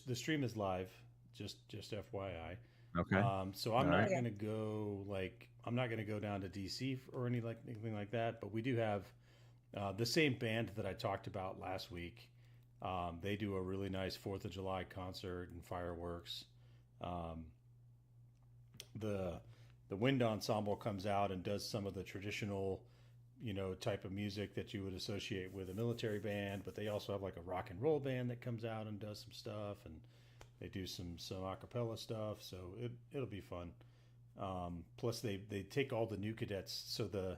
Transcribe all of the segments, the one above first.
the stream is live. Just FYI. Okay. So I'm All not right. going to go I'm not going to go down to DC or anything like that. But we do have the same band that I talked about last week. They do a really nice Fourth of July concert and fireworks. Um, the the wind ensemble comes out and does some of the traditional, type of music that you would associate with a military band, but they also have like a rock and roll band that comes out and does some stuff, and they do some acapella stuff. So it'll be fun. Plus, they take all the new cadets. So the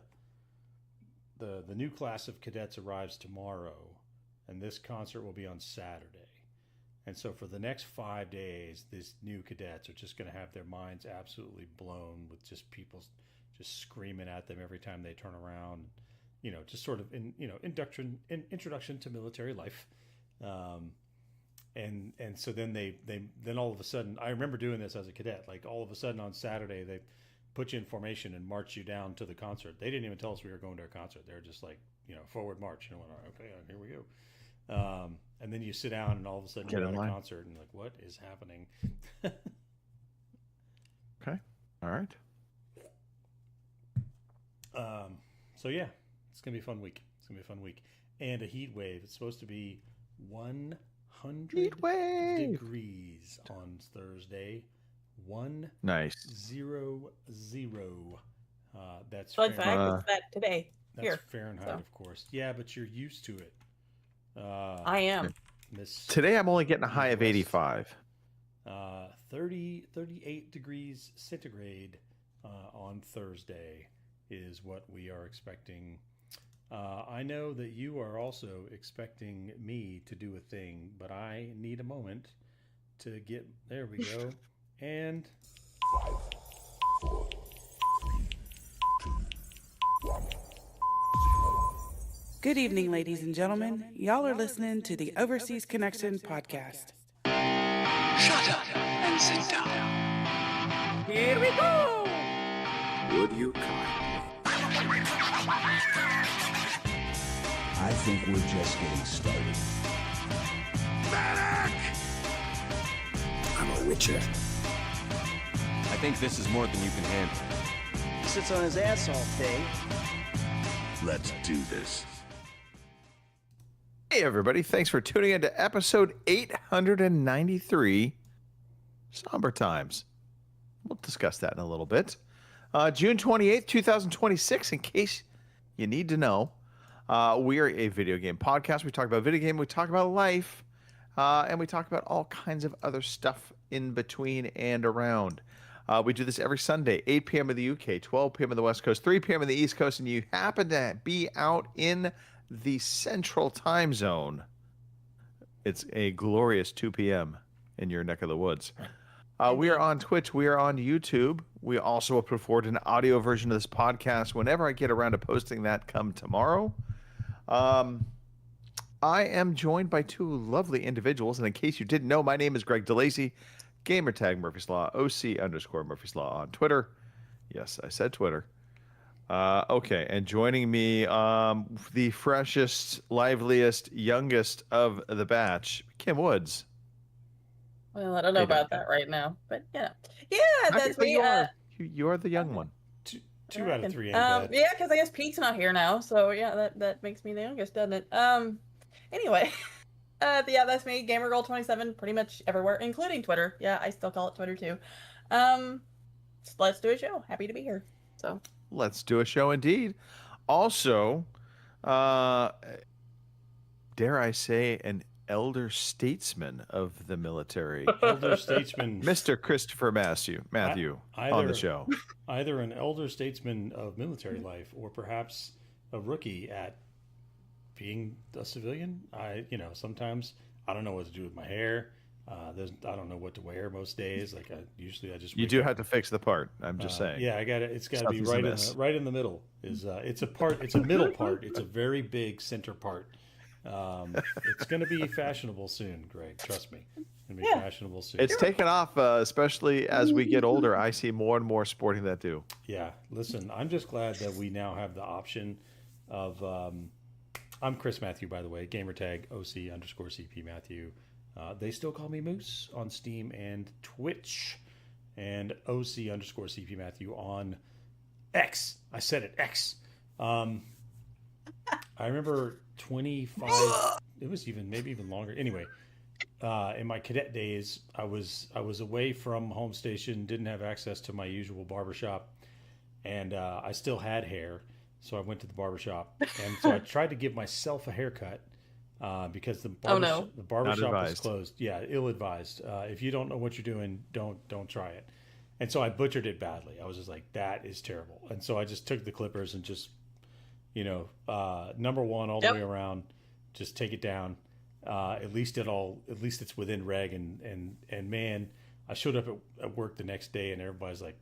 new class of cadets arrives tomorrow, and this concert will be on Saturday. And so for the next 5 days, these new cadets are just going to have their minds absolutely blown with just people just screaming at them every time they turn around. Just sort of introduction to military life. And so then all of a sudden, I remember doing this as a cadet. Like all of a sudden on Saturday, they put you in formation and march you down to the concert. They didn't even tell us we were going to a concert. They were just like, forward march. Okay, here we go. And then you sit down and all of a sudden you're at a concert and like, what is happening? Okay. All right. So yeah, it's going to be a fun week. And a heat wave. It's supposed to be 100 degrees on Thursday. Nice. 100. That's Fun fact is that today. That's Fahrenheit, of course. Yeah, but you're used to it. I am. Today I'm only getting a high of 85. 38 degrees centigrade on Thursday is what we are expecting. I know that you are also expecting me to do a thing, but I need a moment to get... There we go. And... 5, 4, 3, 2, 1. Good evening, ladies and gentlemen. Y'all are listening to the Overseas Connection podcast. Shut up and sit down. Here we go! Would you kindly? I think we're just getting started. Medic! I'm a witcher. I think this is more than you can handle. He sits on his ass all day. Let's do this. Hey, everybody. Thanks for tuning in to episode 893, Somber Times. We'll discuss that in a little bit. June 28th, 2026, in case you need to know. We are a video game podcast. We talk about video game, we talk about life, and we talk about all kinds of other stuff in between and around. We do this every Sunday, 8 p.m. in the UK, 12 p.m. in the West Coast, 3 p.m. in the East Coast, and you happen to be out in the Central Time Zone. It's a glorious 2 p.m. in your neck of the woods. We are on Twitch. We are on YouTube. We also will put forward an audio version of this podcast whenever I get around to posting that come tomorrow. I am joined by two lovely individuals, and in case you didn't know, my name is Greg DeLacy, gamertag Murphy's Law, OC_Murphy's Law on Twitter. Yes, I said Twitter. Okay, and joining me, the freshest, liveliest, youngest of the batch, Kim Woods. Well, I don't know about that right now, but yeah, that's me. You are the young one. Two out of three. Yeah, because I guess Pete's not here now, so yeah, that makes me the youngest, doesn't it? Anyway, yeah, that's me, GamerGirl27, pretty much everywhere, including Twitter. Yeah, I still call it Twitter too. Let's do a show. Happy to be here. So let's do a show indeed. Also, dare I say, an elder statesman of the military. Elder statesman. Mr. Christopher Matthew on the show. Either an elder statesman of military life or perhaps a rookie at being a civilian. Sometimes I don't know what to do with my hair. I don't know what to wear most days. Like I just. You do have to fix the part. I'm just saying. Yeah, it's got to be right in the middle. It's a middle part. It's a very big center part. It's going to be fashionable soon, Greg. Trust me. It's going to be fashionable soon. It's taken off, especially as we get older. I see more and more sporting that do. Yeah. Listen, I'm just glad that we now have the option of. I'm Chris Matthew, by the way. Gamertag OC_CP Matthew. They Still Call Me Moose on Steam and Twitch. And OC_CP Matthew on X. I said it, X. I remember 25, it was maybe even longer. Anyway, in my cadet days, I was away from home station, didn't have access to my usual barbershop, and I still had hair. So I went to the barbershop, and so I tried to give myself a haircut because the barbershop was closed. Yeah, ill-advised. If you don't know what you're doing, don't try it. And so I butchered it badly. I was just like, that is terrible. And so I just took the clippers and just, number one all the way around, just take it down. At least it's within reg. And man, I showed up at work the next day and everybody's like,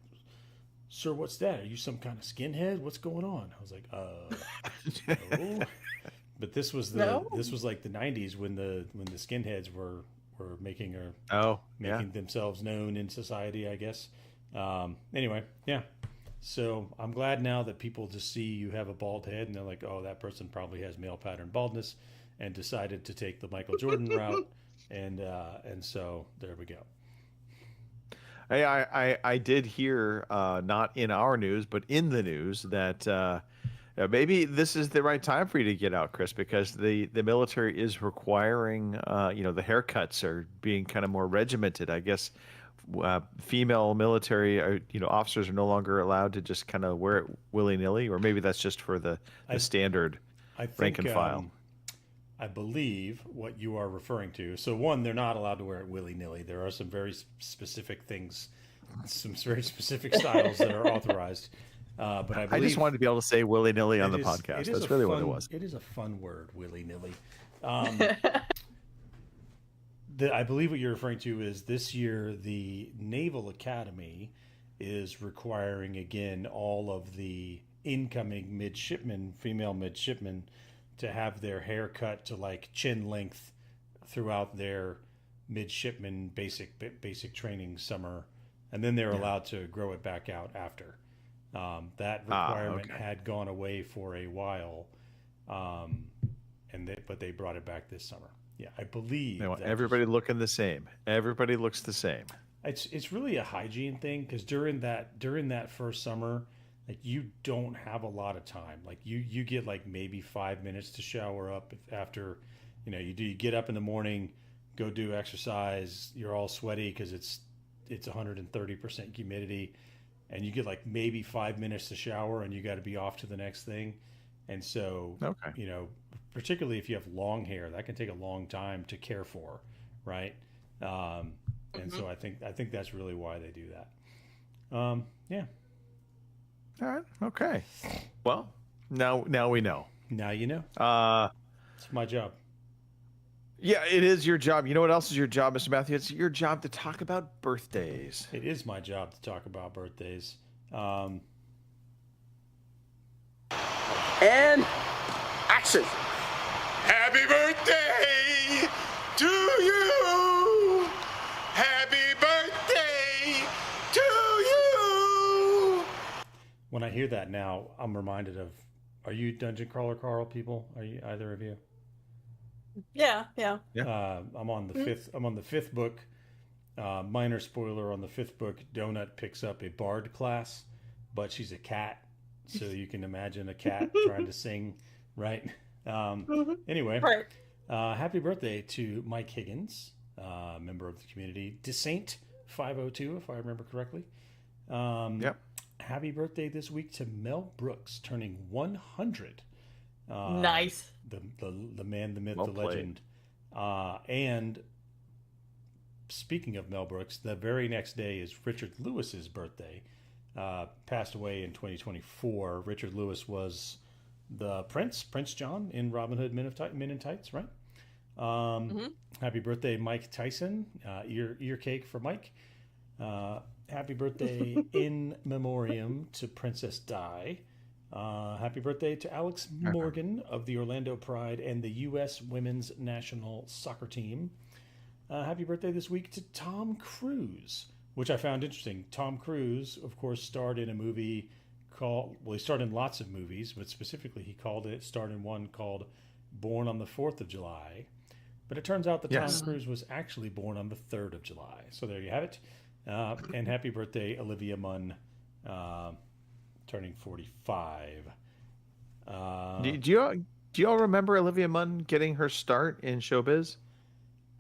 "Sir, what's that? Are you some kind of skinhead? What's going on?" I was like, no. But this was like the 90s when the skinheads were making themselves known in society, I guess. Anyway, yeah. So I'm glad now that people just see you have a bald head and they're like, "Oh, that person probably has male pattern baldness," and decided to take the Michael Jordan route. And so there we go. I did hear, not in our news, but in the news, that maybe this is the right time for you to get out, Chris, because the military is requiring, the haircuts are being kind of more regimented. I guess female military, officers are no longer allowed to just kind of wear it willy-nilly, or maybe that's just for the standard rank and file. I believe what you are referring to. So one, they're not allowed to wear it willy-nilly. There are some very specific things, some very specific styles that are authorized. But I just wanted to be able to say willy-nilly on the podcast. That's really what it was. It is a fun word, willy-nilly. I believe what you're referring to is this year the Naval Academy is requiring again all of the incoming midshipmen, female midshipmen, to have their hair cut to like chin length throughout their midshipman basic training summer, and then they're allowed to grow it back out after. That requirement had gone away for a while, but they brought it back this summer. Yeah, I believe. Everybody looking the same. Everybody looks the same. It's really a hygiene thing, because during that first summer, like, you don't have a lot of time. Like you get like maybe 5 minutes to shower up after, you get up in the morning, go do exercise. You're all sweaty because it's 130% humidity, and you get like maybe 5 minutes to shower, and you got to be off to the next thing. And so, particularly if you have long hair, that can take a long time to care for, right? And so I think that's really why they do that. Yeah. All right. Okay. Well, now we know. Now you know. It's my job. Yeah, it is your job. You know what else is your job, Mr. Matthew? It's your job to talk about birthdays. It is my job to talk about birthdays. And action. Happy birthday to you. Happy birthday to you. When I hear that now, I'm reminded of, are you Dungeon Crawler Carl people? Are you, either of you? Yeah. I'm on the fifth book. Minor spoiler on the fifth book. Donut picks up a bard class, but she's a cat, so you can imagine a cat trying to sing, right? Anyway, Right. Happy birthday to Mike Higgins, member of the community. Desaint 502, if I remember correctly. Yep. Happy birthday this week to Mel Brooks, turning 100. Nice. The man, the myth, Well the played. legend. And speaking of Mel Brooks, the very next day is Richard Lewis's birthday. Passed away in 2024. Richard Lewis was the Prince John in Robin Hood Men in Tights, right? Happy birthday, Mike Tyson. Ear cake for Mike. Happy birthday in memoriam to Princess Di. Happy birthday to Alex Morgan of the Orlando Pride and the U.S. Women's National Soccer Team. Happy birthday this week to Tom Cruise, which I found interesting. Tom Cruise, of course, starred in a movie he starred in lots of movies, but specifically he starred in one called Born on the 4th of July, But it turns out that Yes. Tom Cruise was actually born on the 3rd of July. So there you have it. And happy birthday, Olivia Munn, turning 45. Do you all remember Olivia Munn getting her start in showbiz?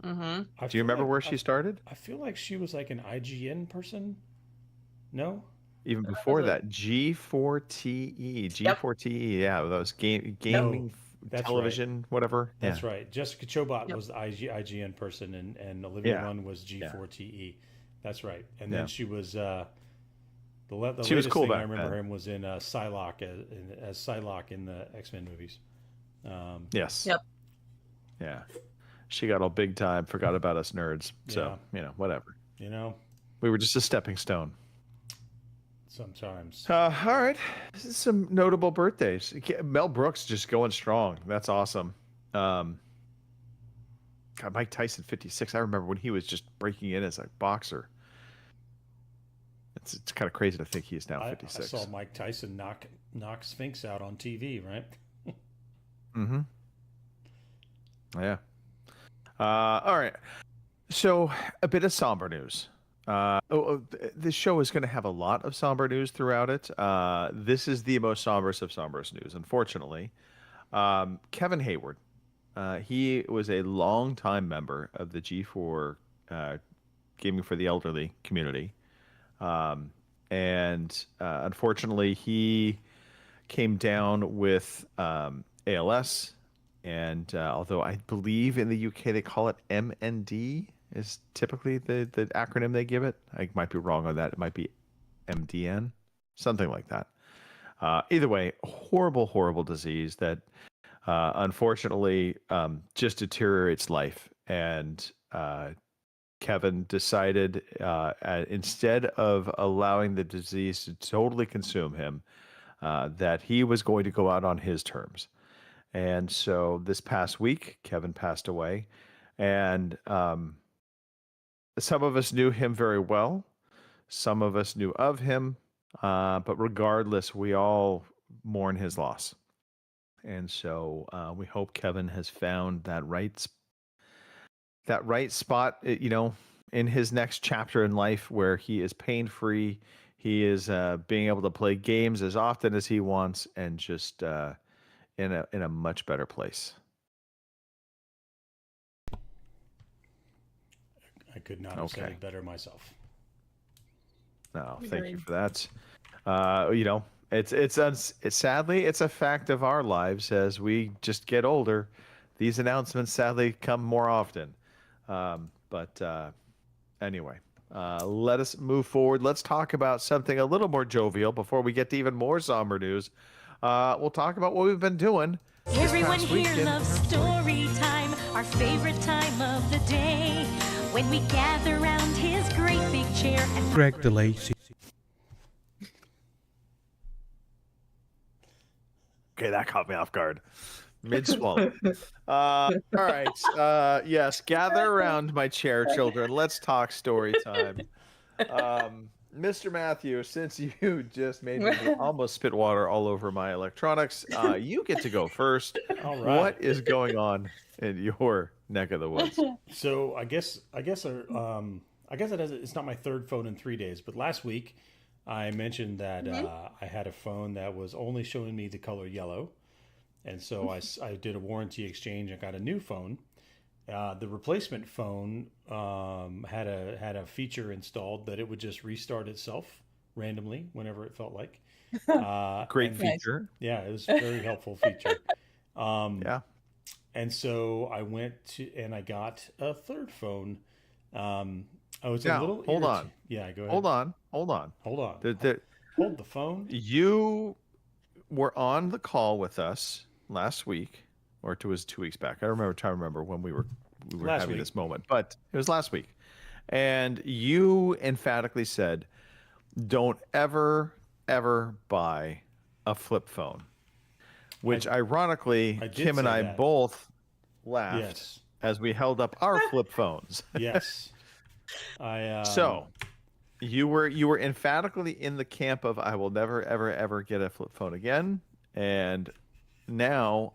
Mm-hmm. Do you remember where she started? I feel like she was like an IGN person. No? Even before that, G4TE, G4TE, yeah, those gaming that's television, whatever. That's yeah. right. Jessica Chobot was the IGN person, and Olivia Yeah. Munn was G4TE. That's right. And Yeah. then she was the She latest was cool thing I back remember then. him was in Psylocke as Psylocke in the X-Men movies. Yes. Yep. Yeah. She got all big time, forgot about us nerds. So, whatever. You know, We were just a stepping stone. sometimes. All right. This is some notable birthdays. Mel Brooks just going strong. That's awesome. God, Mike Tyson, 56. I remember when he was just breaking in as a boxer. It's kind of crazy to think he's now 56. I saw Mike Tyson knock Sphinx out on TV, right? Mm-hmm. Yeah. All right. So a bit of somber news. This show is going to have a lot of somber news throughout it. This is the most somberest of somberest news, unfortunately. Kevin Hayward. He was a longtime member of the G4 Gaming for the Elderly community. And unfortunately, he came down with ALS. And although I believe in the UK they call it MND is typically the acronym they give it. I might be wrong on that. It might be MDN, something like that. Either way, horrible disease that unfortunately just deteriorates life. And Kevin decided instead of allowing the disease to totally consume him, that he was going to go out on his terms. And so this past week, Kevin passed away. And some of us knew him very well. Some of us knew of him. But regardless, we all mourn his loss. And so we hope Kevin has found that right spot, in his next chapter in life where he is pain-free. He is being able to play games as often as he wants and just in a much better place. I could not have said it better myself. No, thank you for that. It's sadly, it's a fact of our lives as we just get older. These announcements sadly come more often. But anyway, let us move forward. Let's talk about something a little more jovial before we get to even more somber news. We'll talk about what we've been doing. Everyone here loves story time, our favorite time of the day, when we gather around his great big chair and Greg DeLacy. Okay, that caught me off guard. Mid-swallow. All right. Yes, gather around my chair, children. Let's talk story time. Mr. Matthew, since you just made me almost spit water all over my electronics, you get to go first. All right. What is going on in your neck of the woods? So I guess it's not my third phone in 3 days, but last week I mentioned that I had a phone that was only showing me the color yellow. And so I did a warranty exchange and got a new phone. The replacement phone had a feature installed that it would just restart itself randomly whenever it felt like. Great feature. Yeah, it was a very helpful feature. Yeah. And so I went and I got a third phone. I was Now, a little hold on. Yeah, go ahead. Hold on. Hold the phone. You were on the call with us last week, or it was 2 weeks back. I trying to remember when we were having this moment, but it was last week. And you emphatically said, don't ever buy a flip phone, which ironically, Kim and I both laughed as we held up our flip phones. Yes. So you were emphatically in the camp of I will never ever get a flip phone again, and now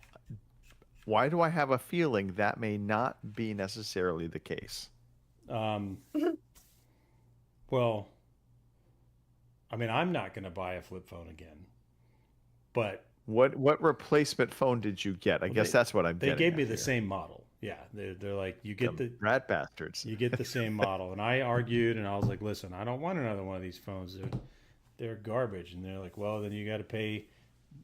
Why do I have a feeling that may not be necessarily the case? Well, I mean, I'm not going to buy a flip phone again, but What replacement phone did you get? I guess that's what I'm they getting gave me at the here. same model. Yeah, they're like, you get the rat bastards. you get the same model, and I argued, and I was like, listen, I don't want another one of these phones. They're garbage, and they're like, well, then you got to pay,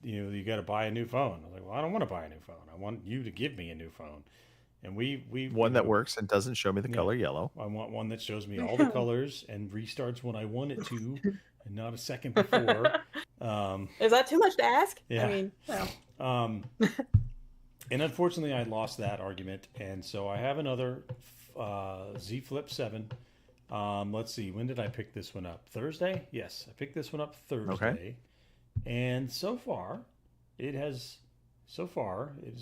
you got to buy a new phone. I was like, well, I don't want to buy a new phone. I want you to give me a new phone, and we One that works and doesn't show me the color yellow. I want one that shows me all the colors and restarts when I want it to, and not a second before. Is that too much to ask? Yeah. I mean, no. And unfortunately, I lost that argument, and so I have another Z Flip 7. Let's see, when did I pick this one up? Thursday? Yes, I picked this one up Thursday. Okay. And so far, it has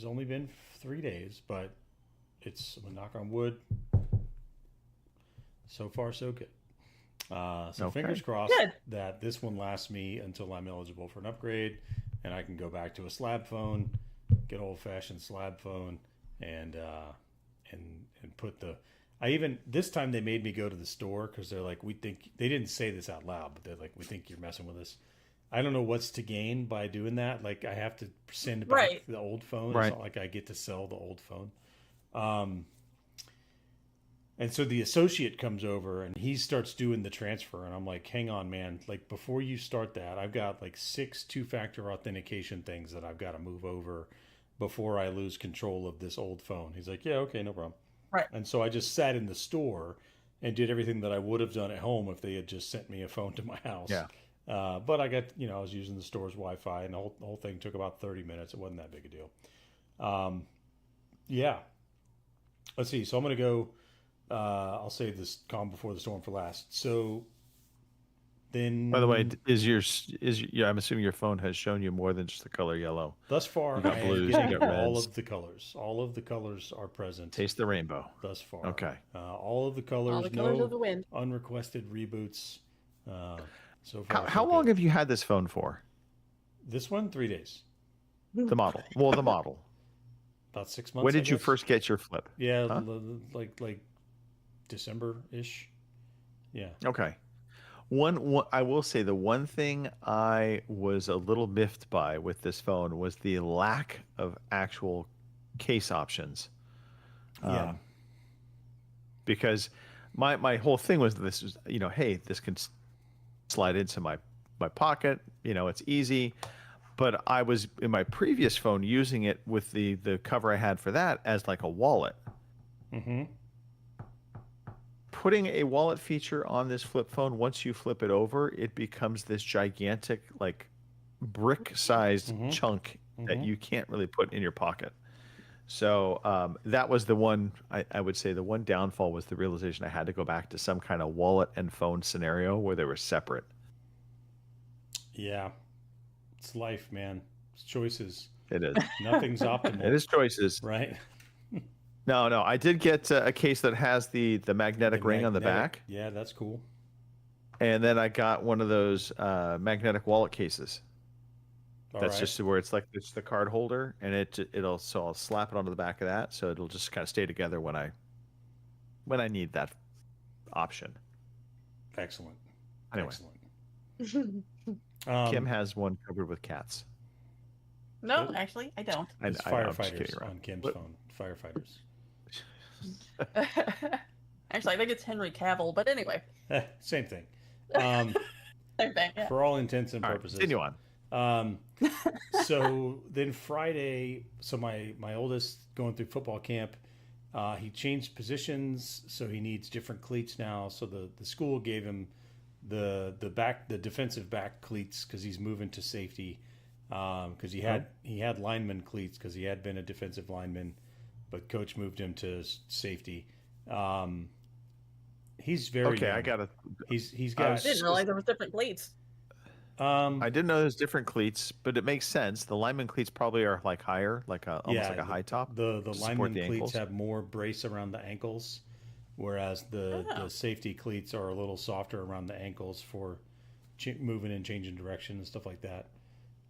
only been 3 days, but it's, I'm gonna knock on wood. So far, so good. So fingers crossed that this one lasts me until I'm eligible for an upgrade, and I can go back to a slab phone, get old-fashioned slab phone, and put the. This time they made me go to the store because they're like, we think, they didn't say this out loud, but they're like, we think you're messing with us. I don't know what's to gain by doing that. Like, I have to send back the old phone. Right. It's not like I get to sell the old phone. And so the associate comes over and he starts doing the transfer. And I'm like, hang on, man. Like, before you start that, I've got like 6 two-factor authentication things that I've got to move over before I lose control of this old phone. He's like, yeah, okay, no problem. Right. And so I just sat in the store and did everything that I would have done at home if they had just sent me a phone to my house. Yeah. But I got, I was using the store's Wi-Fi, and the whole thing took about 30 minutes. It wasn't that big a deal. Yeah. Let's see. So I'm going to go, I'll save this calm before the storm for last. So then. By the way, I'm assuming your phone has shown you more than just the color yellow. Thus far, You got I am blues, getting you got all reds. of the colors. All of the colors are present. Taste the rainbow. Thus far. Okay. All of the colors. All the colors no of the wind. unrequested reboots. So far, How long have you had this phone for? This one, 3 days. The model. Well, the model. About 6 months. When did I you guess. first get your flip? Yeah, Huh? like December-ish. Yeah. Okay. One, I will say the one thing I was a little miffed by with this phone was the lack of actual case options. Yeah. Because my whole thing was this is, hey, this can slide into my pocket, it's easy. But I was in my previous phone using it with the cover I had for that as like a wallet. Mm-hmm. Putting a wallet feature on this flip phone, once you flip it over, it becomes this gigantic, like brick-sized chunk that you can't really put in your pocket. So that was the one, I would say the one downfall was the realization I had to go back to some kind of wallet and phone scenario where they were separate. Yeah. It's life, man. It's choices. It is. Nothing's optimal. It is choices. Right? No. I did get a case that has the magnetic ring on the back. Yeah, that's cool. And then I got one of those magnetic wallet cases. That's right. just where it's like it's the card holder, and I'll slap it onto the back of that, so it'll just kind of stay together when I need that option. Excellent. Anyway. Excellent. Kim has one covered with cats. No, actually, I don't. It's I'm just firefighters kidding around. on Kim's phone. Firefighters. Actually, I think it's Henry Cavill, but anyway. Same thing. Same thing, yeah. For all intents and All right, purposes. continue on. So then Friday, so my oldest going through football camp, he changed positions, so he needs different cleats now. So the school gave him the defensive back cleats because he's moving to safety. Because he had lineman cleats because he had been a defensive lineman, but coach moved him to safety. He's very Okay, young. I got it. He's got. I didn't realize there was different cleats. I didn't know there's different cleats, but it makes sense. The lineman cleats probably are like higher, almost like a high top. The to support lineman the cleats ankles. have more brace around the ankles, whereas the safety cleats are a little softer around the ankles for moving and changing direction and stuff like that.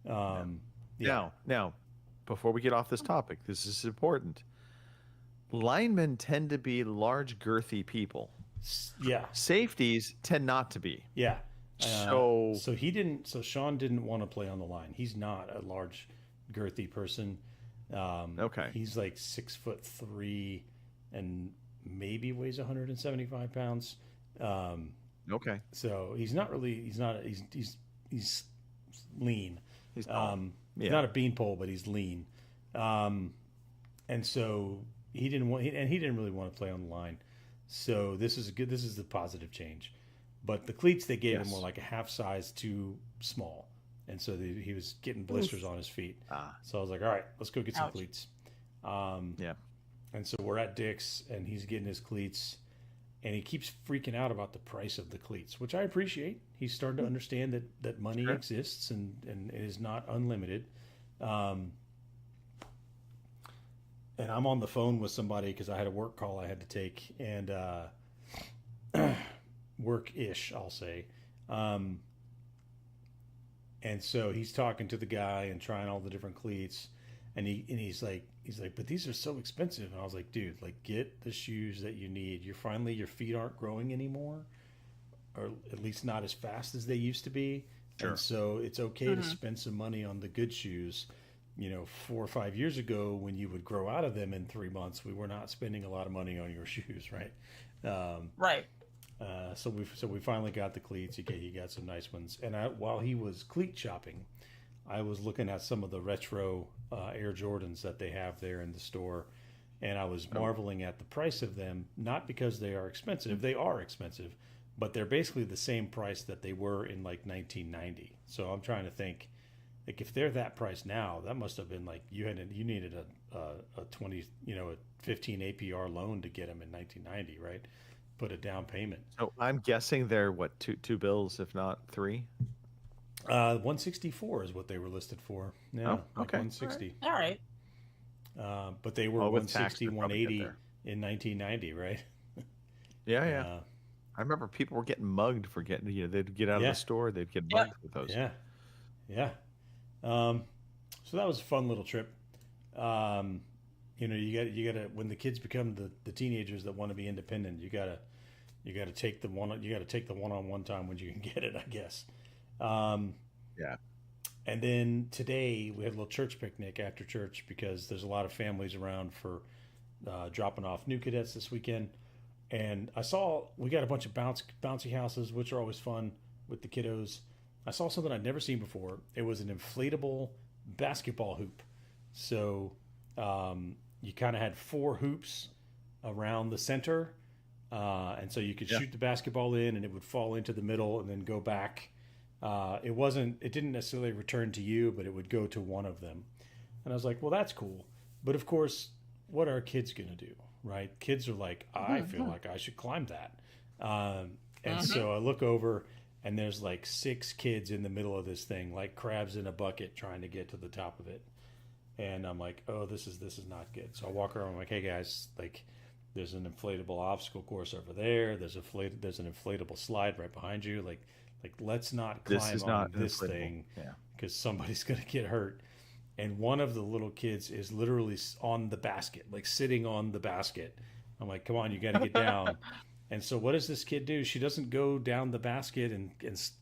Now, before we get off this topic, this is important. Linemen tend to be large, girthy people. Yeah. Safeties tend not to be. Yeah. So Sean didn't want to play on the line. He's not a large, girthy person. Okay. He's like 6'3" and maybe weighs 175 pounds. Okay. So he's not really. He's lean. He's tall. He's not a beanpole, but he's lean. And so he didn't really want to play on the line. So this is good. This is the positive change. But the cleats they gave him were like a half size too small, and so he was getting blisters on his feet. So I was like, all right, let's go get some cleats. Yeah. And so we're at Dick's, and he's getting his cleats, and he keeps freaking out about the price of the cleats, which I appreciate. He's starting to understand that money exists and it is not unlimited. And I'm on the phone with somebody because I had a work call I had to take, and work-ish, I'll say. And so he's talking to the guy and trying all the different cleats, and he's like, but these are so expensive. And I was like, dude, like, get the shoes that you need. Your feet aren't growing anymore, or at least not as fast as they used to be. Sure. And so it's okay to spend some money on the good shoes. 4 or 5 years ago, when you would grow out of them in 3 months, we were not spending a lot of money on your shoes, right? Right. So we finally got the cleats. He got some nice ones. And while he was cleat shopping, I was looking at some of the retro Air Jordans that they have there in the store, and I was marveling at the price of them. Not because they are expensive; they are expensive, but they're basically the same price that they were in like 1990. So I'm trying to think, like, if they're that price now, that must have been like you needed a 20 a 15 APR loan to get them in 1990, right? Put a down payment. So I'm guessing they're what, two bills, if not three? 164 is what they were listed for. Yeah, okay. 160. All right. But they were 160, 180 in 1990, right? Yeah. I remember people were getting mugged for they'd get out of the store, they'd get mugged with those. Yeah. So that was a fun little trip. You gotta when the kids become the teenagers that want to be independent, you gotta take the one-on-one time when you can get it, I guess. Yeah. And then today we had a little church picnic after church because there's a lot of families around for dropping off new cadets this weekend. And I saw we got a bunch of bouncy houses, which are always fun with the kiddos. I saw something I'd never seen before. It was an inflatable basketball hoop. So you kind of had 4 hoops around the center. And so you could shoot the basketball in and it would fall into the middle and then go back. It didn't necessarily return to you, but it would go to one of them. And I was like, well, that's cool. But of course, what are kids going to do, right? Kids are like, I feel like I should climb that. And so I look over and there's like 6 kids in the middle of this thing, like crabs in a bucket trying to get to the top of it. And I'm like, oh, this is not good. So I walk around, I'm like, hey guys, like, there's an inflatable obstacle course over there. There's an inflatable slide right behind you. Like let's not climb on this thing because somebody's going to get hurt. And one of the little kids is literally on the basket, like sitting on the basket. I'm like, come on, you got to get down. And so what does this kid do? She doesn't go down the basket and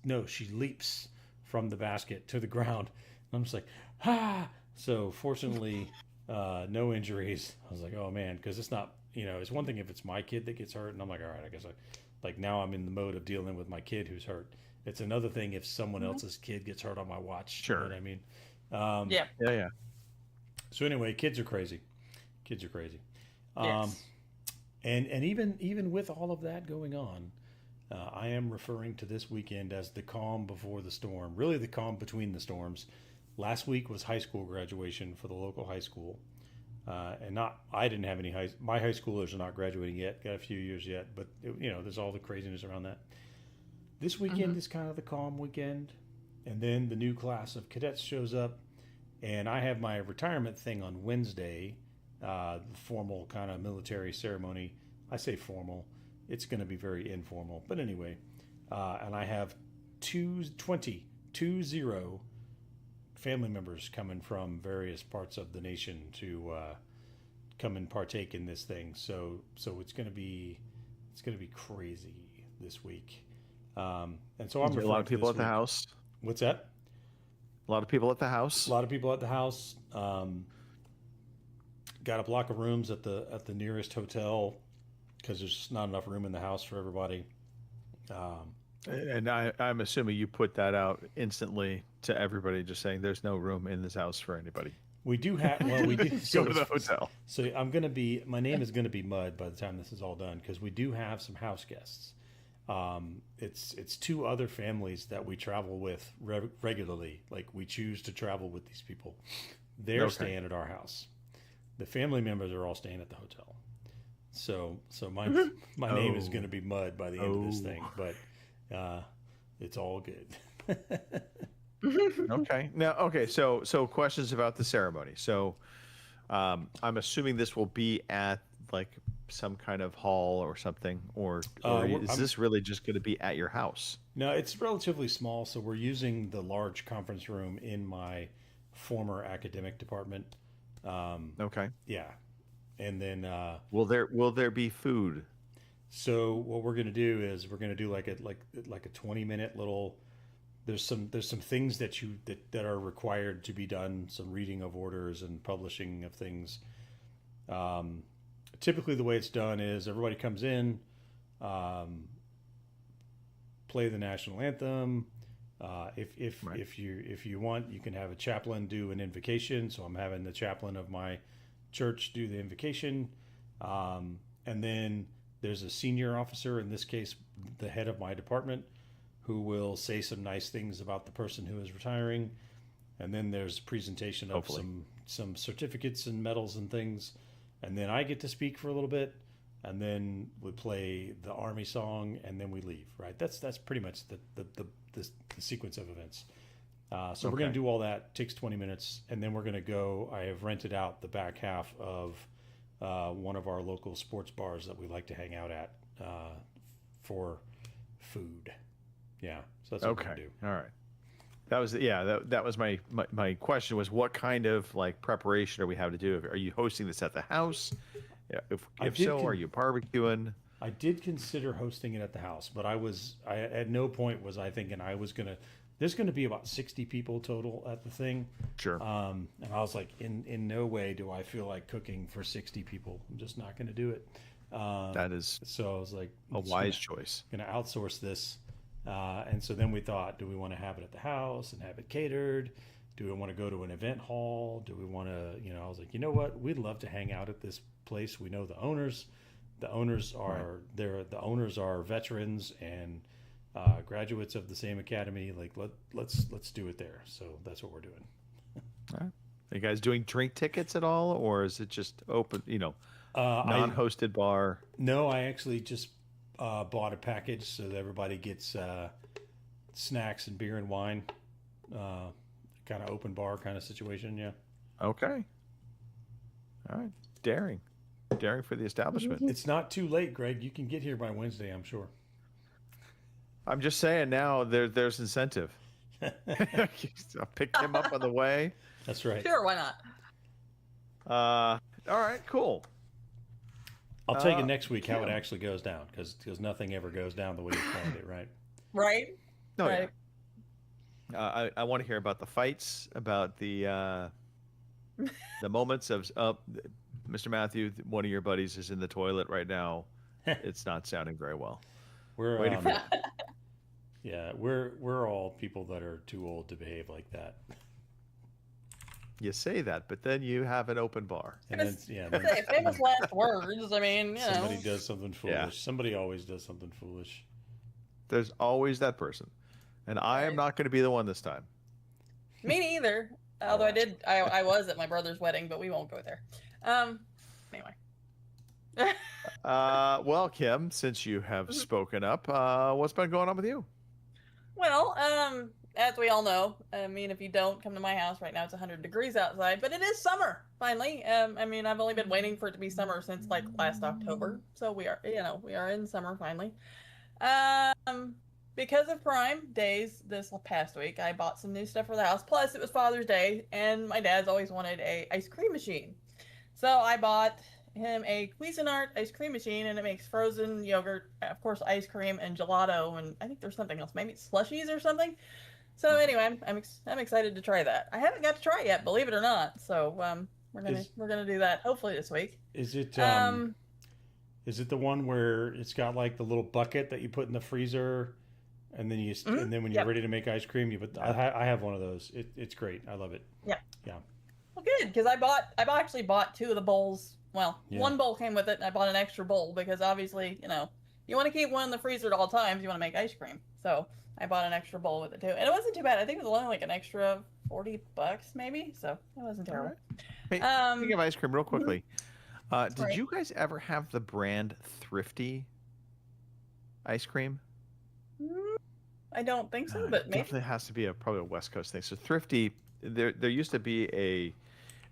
no, she leaps from the basket to the ground. And I'm just like, ah. So fortunately, no injuries. I was like, oh man, because it's not, it's one thing if it's my kid that gets hurt, and I'm like, all right, I guess now I'm in the mode of dealing with my kid who's hurt. It's another thing if someone else's kid gets hurt on my watch. Sure. You know what I mean? Yeah. So anyway, kids are crazy. Yes. And even with all of that going on, I am referring to this weekend as the calm before the storm. Really, the calm between the storms. Last week was high school graduation for the local high school, I didn't have any my high schoolers are not graduating yet. Got a few years yet, but there's all the craziness around that. This weekend is kind of the calm weekend, and then the new class of cadets shows up, and I have my retirement thing on Wednesday, the formal kind of military ceremony. I say formal, it's going to be very informal, but anyway, and I have 20 family members coming from various parts of the nation to come and partake in this thing. So it's going to be crazy this week. And so I'm a lot of people at the week. house. What's that? A lot of people at the house. A lot of people at the house. Got a block of rooms at the nearest hotel because there's just not enough room in the house for everybody. And I'm assuming you put that out instantly to everybody, just saying there's no room in this house for anybody. We do have. Well, we do go to the hotel. So my name is going to be Mud by the time this is all done because we do have some house guests. It's two other families that we travel with regularly. Like we choose to travel with these people. They're staying at our house. The family members are all staying at the hotel. So my name is going to be Mud by the end of this thing, but it's all good. Okay. Now, okay. So questions about the ceremony. So, I'm assuming this will be at like some kind of hall or something, or is this really just going to be at your house? No, it's relatively small. So we're using the large conference room in my former academic department. Okay. Yeah. And then will there be food? So what we're going to do is we're going to do like a 20-minute little. There's some things that are required to be done. Some reading of orders and publishing of things. Typically, the way it's done is everybody comes in, play the national anthem. If you want, you can have a chaplain do an invocation. So I'm having the chaplain of my church do the invocation, and then there's a senior officer, in this case the head of my department, who will say some nice things about the person who is retiring, and then there's a presentation of some certificates and medals and things, and then I get to speak for a little bit, and then we play the Army song, and then we leave. Right? That's pretty much the sequence of events. So we're going to do all that. Takes 20 minutes, and then we're going to go. I have rented out the back half of one of our local sports bars that we like to hang out at for food. Yeah, so that's what we're going to do. All right. That was that was my question was what kind of like preparation are we having to do? Are you hosting this at the house? Yeah, if so, are you barbecuing? I did consider hosting it at the house, but I at no point was I thinking I was gonna. There's going to be about 60 people total at the thing. Sure. And I was like, in no way do I feel like cooking for 60 people. I'm just not going to do it. That is so I was like a wise choice. Going to outsource this. And so then we thought, do we want to have it at the house and have it catered? Do we want to go to an event hall? Do we want to, I was like, you know what? We'd love to hang out at this place. We know the owners. The owners are The owners are veterans and graduates of the same academy. Like let's do it there. So that's what we're doing. All right. Are you guys doing drink tickets at all, or is it just open? Non-hosted bar. No, I actually just bought a package so that everybody gets snacks and beer and wine. Kind of open bar kind of situation. Yeah. Okay. All right. Daring for the establishment. It's not too late, Greg. You can get here by Wednesday, I'm sure. I'm just saying now there's incentive. I'll pick him up on the way. That's right. Sure, why not? All right, cool. I'll tell you next week how it actually goes down because nothing ever goes down the way you planned it, right? Right. No, right. Yeah. I want to hear about the fights, about the moments of Mr. Matthew. One of your buddies is in the toilet right now. It's not sounding very well. We're waiting for. Yeah, we're all people that are too old to behave like that. You say that, but then you have an open bar. And then, famous last words. I mean, somebody does something foolish. Yeah. Somebody always does something foolish. There's always that person, and I am not going to be the one this time. Me neither. Although I was at my brother's wedding, but we won't go there. Anyway. Well, Kim, since you have spoken up, what's been going on with you? Well, as we all know, I mean, if you don't come to my house right now, it's 100 degrees outside, but it is summer, finally. I mean, I've only been waiting for it to be summer since like last October. So we are in summer finally. Been because of Prime Days this past week, I bought some new stuff for the house. Plus, it was Father's Day, and my dad's always wanted a ice cream machine. So I bought him a Cuisinart ice cream machine, and it makes frozen yogurt, of course, ice cream, and gelato, and I think there's something else, maybe slushies or something. So anyway, I'm excited to try that. I haven't got to try it yet, believe it or not. So we're gonna do that hopefully this week. Is it is it the one where it's got like the little bucket that you put in the freezer, and then and then when you're ready to make ice cream, you put? I have one of those. It's great. I love it. Yeah. Yeah. Well, good, because I actually bought 2 of the bowls. Well, one bowl came with it, and I bought an extra bowl because obviously, you want to keep one in the freezer at all times. You want to make ice cream, so I bought an extra bowl with it too, and it wasn't too bad. I think it was only like an extra $40 maybe, so it wasn't terrible. Hey, speaking of ice cream, real quickly, did you guys ever have the brand Thrifty ice cream? I don't think so, but maybe. Definitely has to be probably a West Coast thing. So Thrifty, there used to be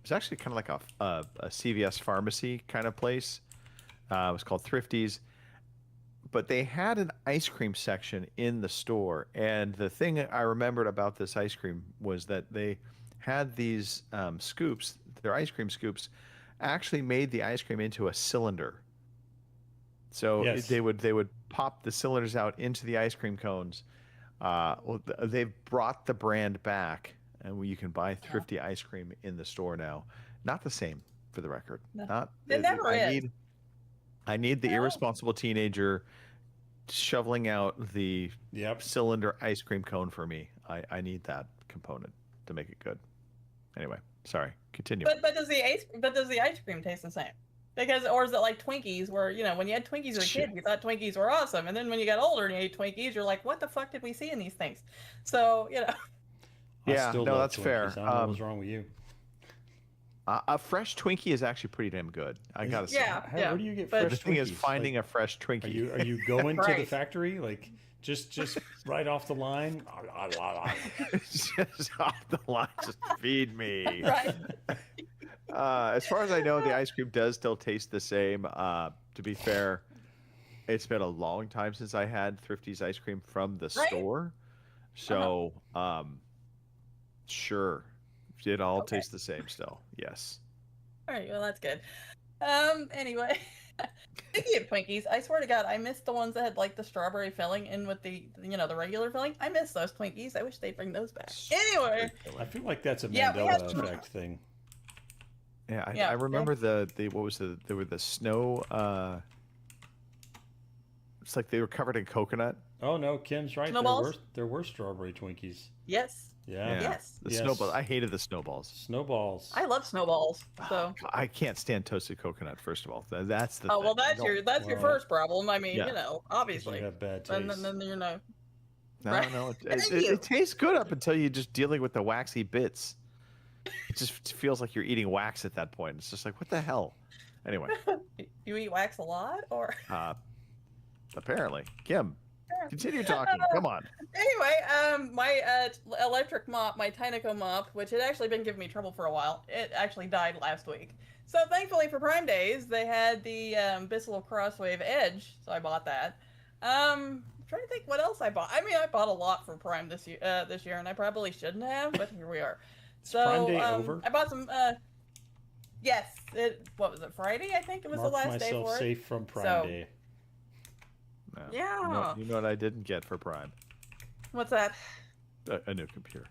it's actually kind of like a CVS pharmacy kind of place. It was called Thrifty's. But they had an ice cream section in the store. And the thing I remembered about this ice cream was that they had these scoops, their ice cream scoops, actually made the ice cream into a cylinder. So they would pop the cylinders out into the ice cream cones. They've brought the brand back, and you can buy Thrifty ice cream in the store now. Not the same, for the record. No. It never is. I need the irresponsible teenager shoveling out the cylinder ice cream cone for me. I need that component to make it good. Anyway, sorry. Continue. But does the ice cream taste the same? Or is it like Twinkies, where when you had Twinkies as a kid, you thought Twinkies were awesome, and then when you got older and you ate Twinkies, you're like, what the fuck did we see in these things? So Yeah, no, that's Twinkies. fair. I don't know what's wrong with you. A fresh Twinkie is actually pretty damn good. I gotta say. Where do you get fresh Twinkies? The thing is finding a fresh Twinkie. Are you going to the factory, like just right off the line? Just off the line, just feed me. Right. As far as I know, the ice cream does still taste the same. To be fair, it's been a long time since I had Thrifty's ice cream from the store. So, sure. It all tastes the same still. Yes. All right. Well, that's good. Anyway, speaking of Twinkies, I swear to God, I missed the ones that had like the strawberry filling in with the the regular filling. I miss those Twinkies. I wish they'd bring those back. Anyway, I feel like that's a Mandela effect thing. Yeah, I remember the what was there were the snow. It's like they were covered in coconut. Oh no, Kim's right. Snowballs? There were strawberry Twinkies. Yes. Yeah. Yes. The snowballs. I hated the snowballs. Snowballs. I love snowballs. So I can't stand toasted coconut. First of all, that's the. Oh well, that's your first problem. I mean, obviously. You have bad taste. And then No, right? no, it tastes good up until you're just dealing with the waxy bits. It just feels like you're eating wax at that point. It's just like, what the hell? Anyway. You eat wax a lot, or? Apparently, Kim. Continue talking. Come on. Anyway, my electric mop, my Tyneco mop, which had actually been giving me trouble for a while, it actually died last week. So thankfully for Prime Days, they had the Bissell Crosswave Edge, so I bought that. I'm trying to think what else I bought. I mean, I bought a lot for Prime this year, and I probably shouldn't have, but here we are. So Prime Day over? I bought some. Yes, what was it? Friday, I think it was the last day for it. Myself safe from Prime Day. No. Yeah. You know what I didn't get for Prime? What's that? A new computer.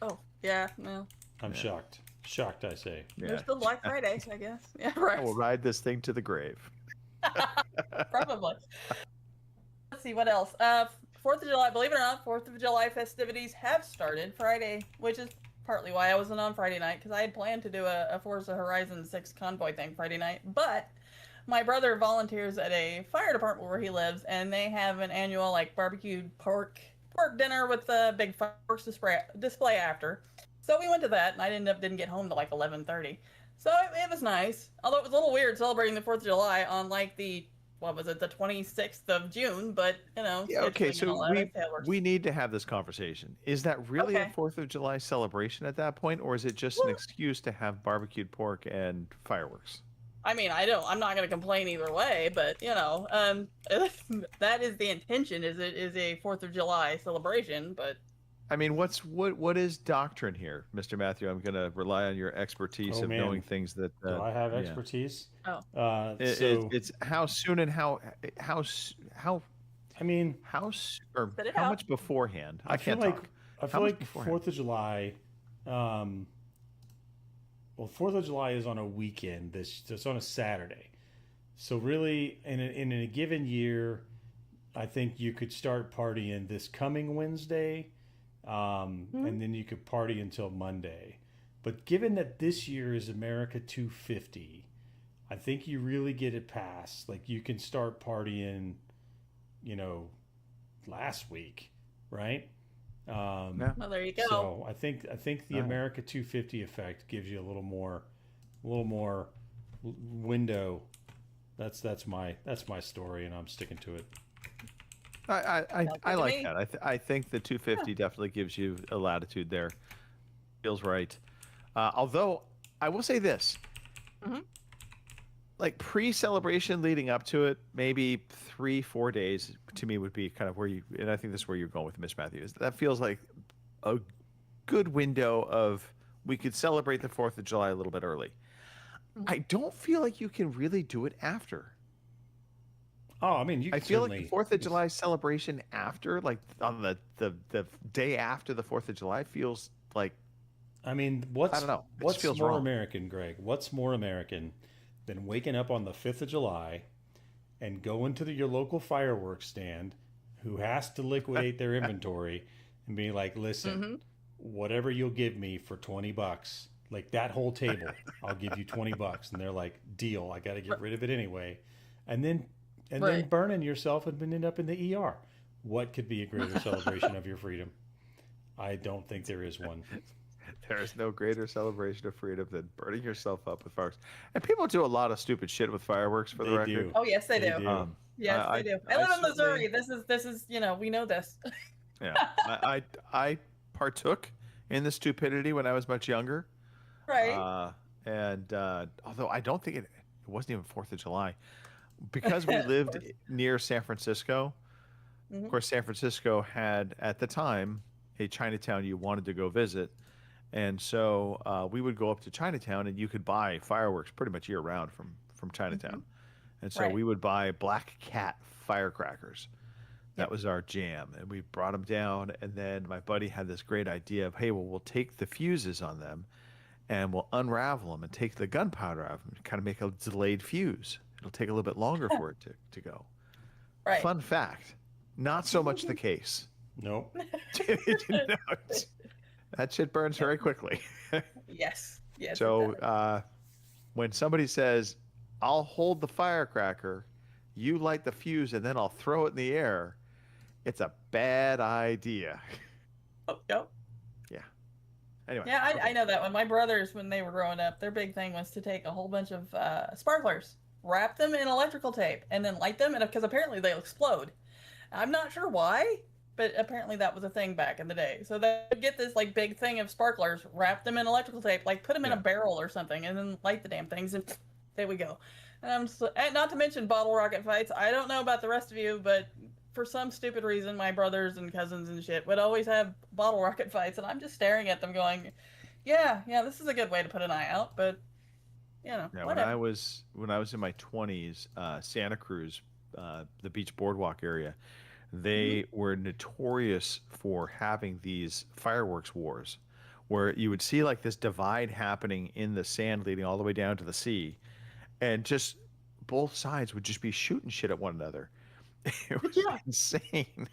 Oh, yeah, no. I'm shocked. Shocked, I say. Yeah. There's still Black Friday, I guess. Yeah, right. I will ride this thing to the grave. Probably. Let's see, what else? 4th of July, believe it or not, 4th of July festivities have started Friday, which is partly why I wasn't on Friday night, because I had planned to do a Forza Horizon 6 convoy thing Friday night, but my brother volunteers at a fire department where he lives, and they have an annual like barbecued pork dinner with a big fireworks display after. So we went to that, and I didn't get home till like 11:30. So it was nice, although it was a little weird celebrating the 4th of July on like the 26th of June, but Yeah, okay, so we need to have this conversation. Is that really a 4th of July celebration at that point, or is it just an excuse to have barbecued pork and fireworks? I mean, I'm not going to complain either way, but that is the intention. Is it is a 4th of July celebration? But I mean, what is doctrine here, Mr. Matthew? I'm going to rely on your expertise of knowing things that. Do I have expertise? Oh, it's how soon and how. I mean, or how much beforehand? I feel can't like talk. I feel like 4th of July. Well, 4th of July is on a weekend. It's on a Saturday. So really, in a given year, I think you could start partying this coming Wednesday, and then you could party until Monday. But given that this year is America 250, I think you really get it past. Like you can start partying, last week, right? well, there you go. So I think the America 250 effect gives you a little more window. That's my story, and I'm sticking to it. I like that. I think the 250 definitely gives you a latitude there. Feels right. Although I will say this, like pre-celebration leading up to it, maybe 3-4 days to me would be kind of where you, and I think this is where you're going with Miss Matthews. That feels like a good window of we could celebrate the 4th of July a little bit early. I don't feel like you can really do it after. Oh, I mean, I feel like the 4th of July celebration after, like on the day after the 4th of July, feels like. I mean, I don't know. What's feels more wrong. American, Greg? What's more American than waking up on the 5th of July and going to your local fireworks stand, who has to liquidate their inventory, and be like, "Listen, whatever you'll give me for $20, like that whole table, I'll give you $20," and they're like, "Deal. I got to get rid of it anyway," and then burning yourself and ending up in the ER. What could be a greater celebration of your freedom? I don't think there is one. There is no greater celebration of freedom than burning yourself up with fireworks. And people do a lot of stupid shit with fireworks, for the They record. do. Oh yes, they do. Yes, they do. I live in Missouri. This is we know this. Yeah, I partook in the stupidity when I was much younger. Right. And although I don't think it wasn't even 4th of July, because we lived near San Francisco. Of course, San Francisco had at the time a Chinatown you wanted to go visit. And so we would go up to Chinatown, and you could buy fireworks pretty much year round from Chinatown. And so we would buy Black Cat firecrackers. That was our jam. And we brought them down. And then my buddy had this great idea of, hey, well, we'll take the fuses on them and we'll unravel them and take the gunpowder out of them and kind of make a delayed fuse. It'll take a little bit longer for it to go. Right. Fun fact, not so much the case. Nope. That shit burns very quickly. Yes. So when somebody says, I'll hold the firecracker, you light the fuse, and then I'll throw it in the air, it's a bad idea. Oh, yep. Yeah. Anyway. Yeah, I know that one. My brothers, when they were growing up, their big thing was to take a whole bunch of sparklers, wrap them in electrical tape, and then light them, because apparently they'll explode. I'm not sure why, but apparently that was a thing back in the day. So they would get this like big thing of sparklers, wrap them in electrical tape, like put them in a barrel or something, and then light the damn things, and there we go. And not to mention bottle rocket fights. I don't know about the rest of you, but for some stupid reason, my brothers and cousins and shit would always have bottle rocket fights, and I'm just staring at them going, yeah, this is a good way to put an eye out, but Yeah, whatever. when I was in my 20s, Santa Cruz, the beach boardwalk area, they were notorious for having these fireworks wars where you would see like this divide happening in the sand leading all the way down to the sea, and just both sides would just be shooting shit at one another. It was insane.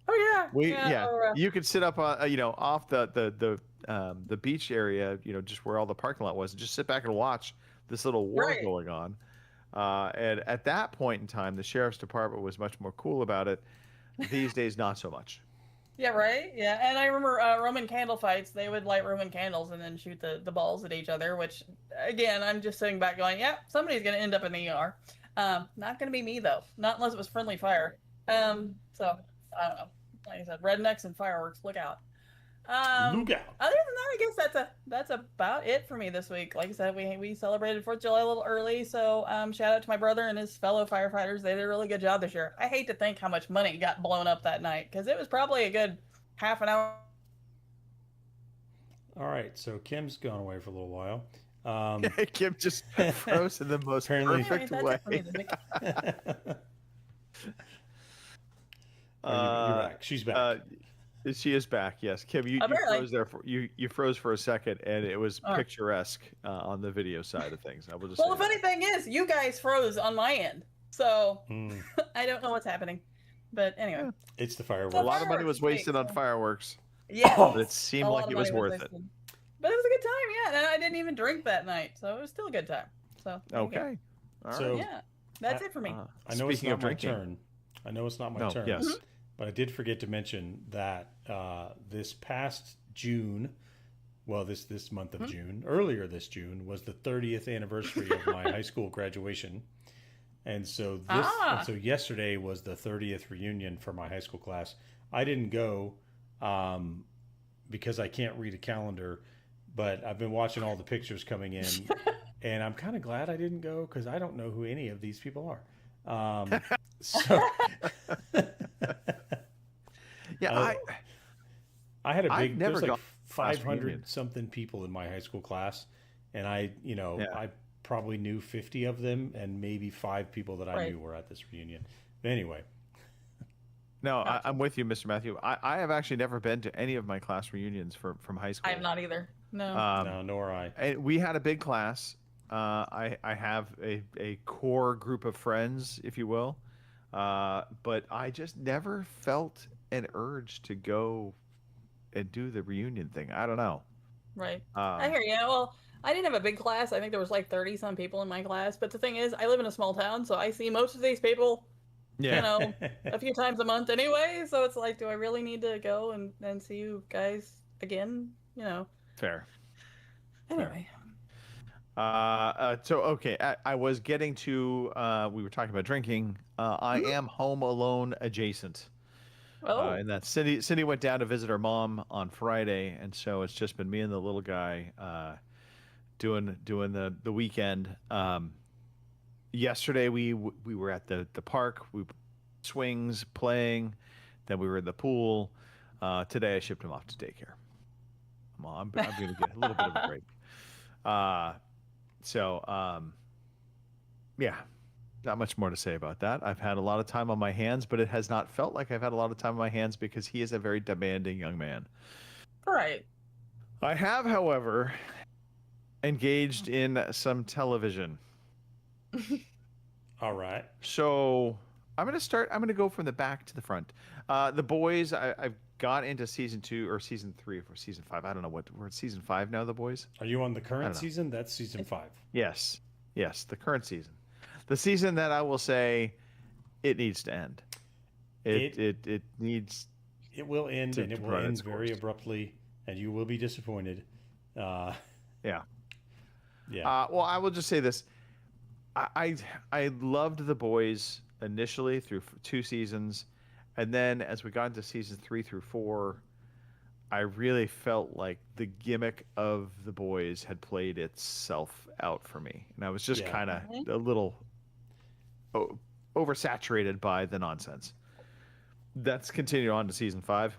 Oh yeah. You could sit up on off the beach area, just where all the parking lot was, and just sit back and watch this little war going on. And at that point in time, the sheriff's department was much more cool about it. These days, not so much. Yeah, right. Yeah, and I remember Roman candle fights. They would light Roman candles and then shoot the balls at each other. Which, again, I'm just sitting back going, "Yeah, somebody's gonna end up in the ER." Not gonna be me though. Not unless it was friendly fire. So I don't know. Like I said, rednecks and fireworks. Look out. Look out. Other than that, I guess that's about it for me this week. Like I said, we celebrated 4th of July a little early, so shout out to my brother and his fellow firefighters. They did a really good job this year. I hate to think how much money got blown up that night because it was probably a good half an hour. All right, so Kim's gone away for a little while. Kim just froze in the most Apparently- perfect That's way. it for me this week. You're back. She's back. She is back. Yes, Kim, you Apparently. froze there for you froze for a second, and it was Oh. picturesque on the video side of things. I will just. Well, say the funny thing is, you guys froze on my end, so Mm, I don't know what's happening. But anyway, it's the that. fireworks. a lot of money fireworks was wasted on thing, so- fireworks, yeah, but it seemed a lot like of it was money worth it. wasted. But it was a good time, yeah. And I didn't even drink that night, so it was still a good time. So there you go. Okay. All right. So- Yeah, that's it for me. I know it's Speaking not of my drinking. turn. I know it's not my No, turn. yes. But I did forget to mention that this past June, well, this month of June, earlier this June, was the 30th anniversary of my high school graduation. And so yesterday was the 30th reunion for my high school class. I didn't go because I can't read a calendar, but I've been watching all the pictures coming in, and I'm kind of glad I didn't go because I don't know who any of these people are. So Yeah, I had a I've big, never there's like gone to class 500 reunion. something people in my high school class, and I Yeah. I probably knew 50 of them, and maybe 5 people that I Right. knew were at this reunion. But anyway, no, I'm with you, Mr. Matthew. I have actually never been to any of my class reunions from high school. I have not either. No. no, nor I. And we had a big class. I have a core group of friends, if you will, but I just never felt an urge to go and do the reunion thing. I don't know. Right. I Um, hear you. Well, I didn't have a big class. I think there was like 30 some people in my class. But the thing is, I live in a small town, so I see most of these people, yeah. you know, a few times a month anyway. So it's like, do I really need to go and see you guys again? You know. Fair. Anyway. So okay, I was getting to. We were talking about drinking. I am home alone adjacent. Oh. And that Cindy went down to visit her mom on Friday, and so it's just been me and the little guy doing the weekend. Yesterday we were at the park, we swings playing, then we were in the pool. Today I shipped him off to daycare. I'm going to get a little bit of a break. Yeah. Not much more to say about that. I've had a lot of time on my hands, but it has not felt like I've had a lot of time on my hands because he is a very demanding young man. Right. I have, however, engaged in some television. All right. So I'm going to go from the back to the front. The Boys, I've got into season 2 or season 3 or season 5. I don't know we're at season 5 now, The Boys. Are you on the I current don't know. season? That's season 5. Yes, the current season. The season that I will say it needs to end. It needs. It will end, To and it will run end its very course. abruptly, and you will be disappointed. Yeah. Yeah. Well, I will just say this. I loved The Boys initially through 2 seasons, and then as we got into seasons 3 through 4, I really felt like the gimmick of The Boys had played itself out for me, and I was just Yeah. kind of a little oversaturated by the nonsense. That's continued on to season 5,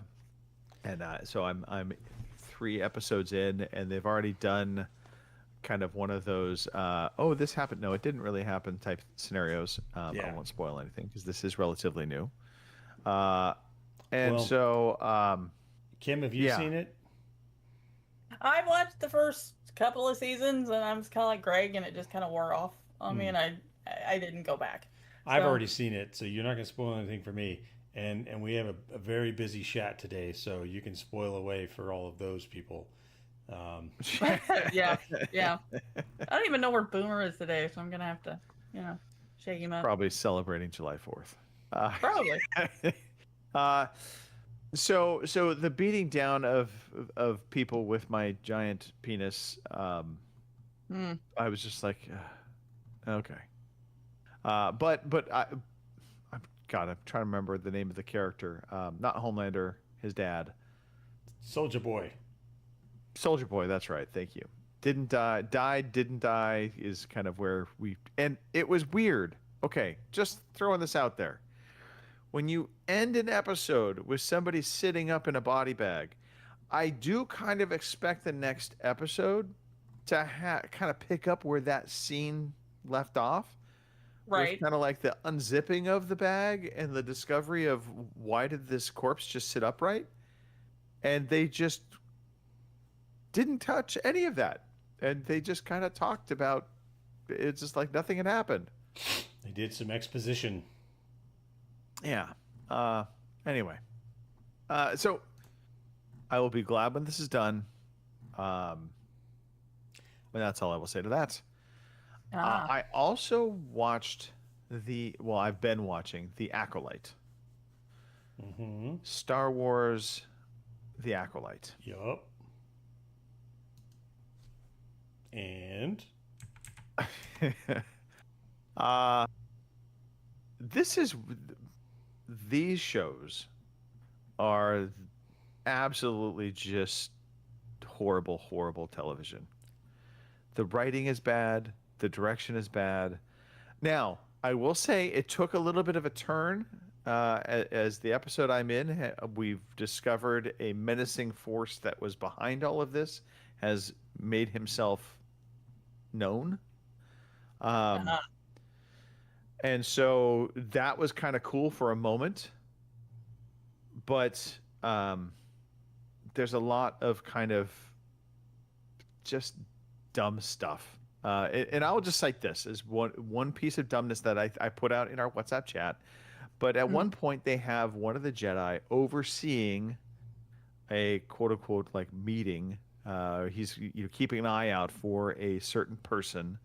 and so I'm 3 episodes in, and they've already done kind of one of those this happened, no, it didn't really happen type scenarios. I won't spoil anything because this is relatively new. And Well, so Kim, have you yeah. seen it? I watched the first couple of seasons, and I was kind of like Greg, and it just kind of wore off on me, and I didn't go back. I've So- already seen it, so you're not going to spoil anything for me. And we have a very busy chat today, so you can spoil away for all of those people. yeah. I don't even know where Boomer is today, so I'm gonna have to, shake him up. probably celebrating July 4th. Probably. So the beating down of people with my giant penis, I was just like, okay. But I'm trying to remember the name of the character. Not Homelander, his dad. Soldier Boy. Soldier Boy, that's right. Thank you. Didn't die, died, didn't die is kind of where we. And it was weird. Okay, just throwing this out there. When you end an episode with somebody sitting up in a body bag, I do kind of expect the next episode to kind of pick up where that scene left off. Right. Kind of like the unzipping of the bag and the discovery of why did this corpse just sit upright? And they just didn't touch any of that. And they just kind of talked about it's just like nothing had happened. They did some exposition. Yeah. Anyway. So I will be glad when this is done. And that's all I will say to that. I also watched I've been watching The Acolyte. Mm-hmm. Star Wars The Acolyte. Yup. And? These shows are absolutely just horrible, horrible television. The writing is bad. The direction is bad. Now, I will say it took a little bit of a turn. As the episode I'm in, we've discovered a menacing force that was behind all of this has made himself known. And so that was kind of cool for a moment. But there's a lot of kind of just dumb stuff. And I'll just cite this as one piece of dumbness that I put out in our WhatsApp chat. But at one point, they have one of the Jedi overseeing a quote-unquote like meeting. He's keeping an eye out for a certain person.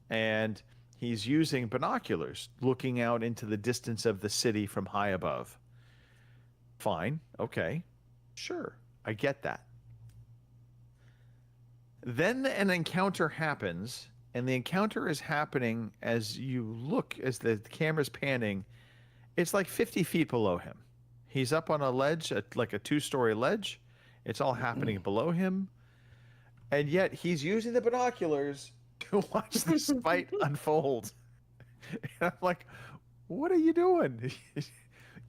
And he's using binoculars, looking out into the distance of the city from high above. Fine. Okay. Sure. I get that. Then an encounter happens, and the encounter is happening as you look, as the camera's panning. It's like 50 feet below him. He's up on a ledge, like a 2-story ledge. It's all happening below him. And yet he's using the binoculars to watch this fight unfold. And I'm like, what are you doing?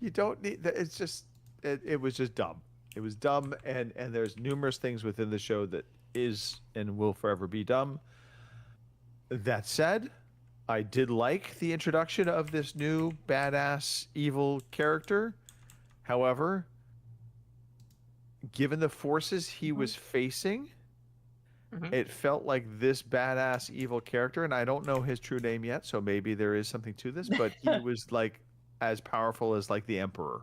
You don't need that. It's just, it was just dumb. It was dumb. And there's numerous things within the show that is and will forever be dumb. That said, I did like the introduction of this new badass evil character. However, given the forces he was facing, it felt like this badass evil character, and I don't know his true name yet, so maybe there is something to this, but he was like as powerful as like the Emperor.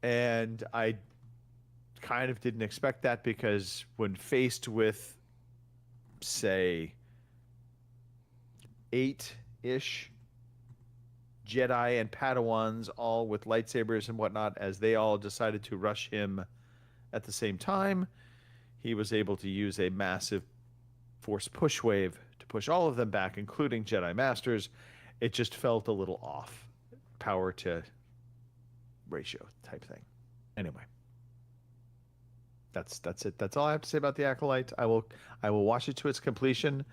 And I kind of didn't expect that, because when faced with, say, 8-ish Jedi and Padawans, all with lightsabers and whatnot, as they all decided to rush him at the same time, he was able to use a massive force push wave to push all of them back, including Jedi Masters. It just felt a little off, power to ratio type thing. Anyway, that's it. That's all I have to say about The Acolyte. I will watch it to its completion,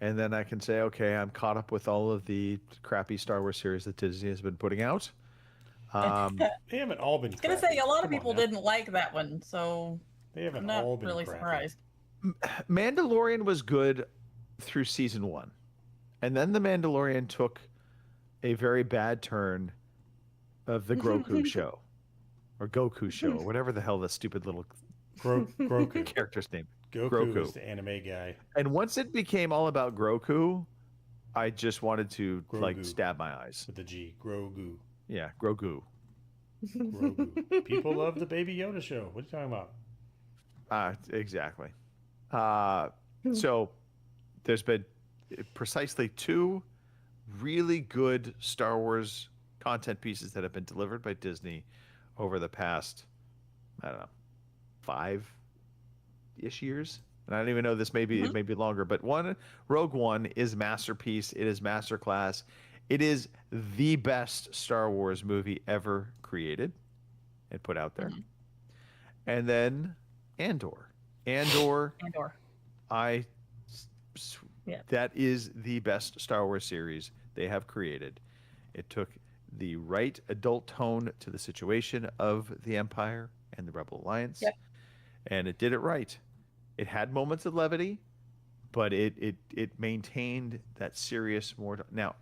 and then I can say, okay, I'm caught up with all of the crappy Star Wars series that Disney has been putting out. They haven't all been. I was gonna say a lot of people didn't like that one, so they haven't I'm not all been really crappy. surprised. Mandalorian was good through season 1, and then the Mandalorian took a very bad turn of the Grogu show, or Goku show, or whatever the hell that stupid little Grogu character's name. Grogu is the anime guy. And once it became all about Grogu, I just wanted to like Grogu. stab my eyes. With the G. Grogu. Yeah, Grogu. Grogu. People love the Baby Yoda show. What are you talking about? Exactly. So there's been precisely 2 really good Star Wars content pieces that have been delivered by Disney over the past, I don't know, 5-ish years. And I don't even know, this may be it may be longer, but Rogue One is masterpiece. It is masterclass. It is the best Star Wars movie ever created. and put out there. And then Andor. Andor. That is the best Star Wars series they have created. It took the right adult tone to the situation of the Empire and the Rebel Alliance, and it did it right. It had moments of levity, but it maintained that serious more. Now,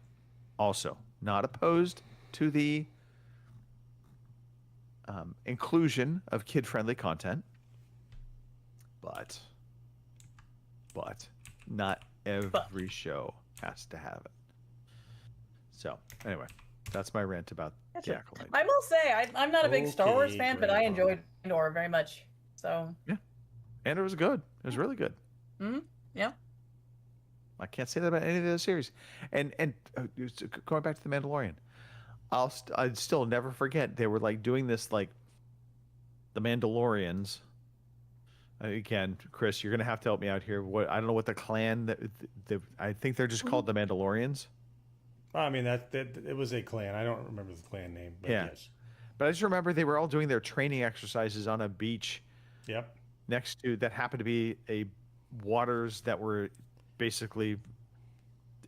also not opposed to the inclusion of kid-friendly content, but not every show has to have it. So anyway, that's my rant about the Acolyte. I will say I'm not a big Star Wars fan, but I enjoyed Andor very much. So yeah, Andor was good. It was really good. Yeah. I can't say that about any of the other series. And going back to the Mandalorian, I'd still never forget they were like doing this like the Mandalorians. Again, Chris, you're gonna have to help me out here. What I don't know what the clan I think they're just called the Mandalorians. I mean that it was a clan. I don't remember the clan name, but yes. But I just remember they were all doing their training exercises on a beach. Yep. Next to that happened to be a waters that were basically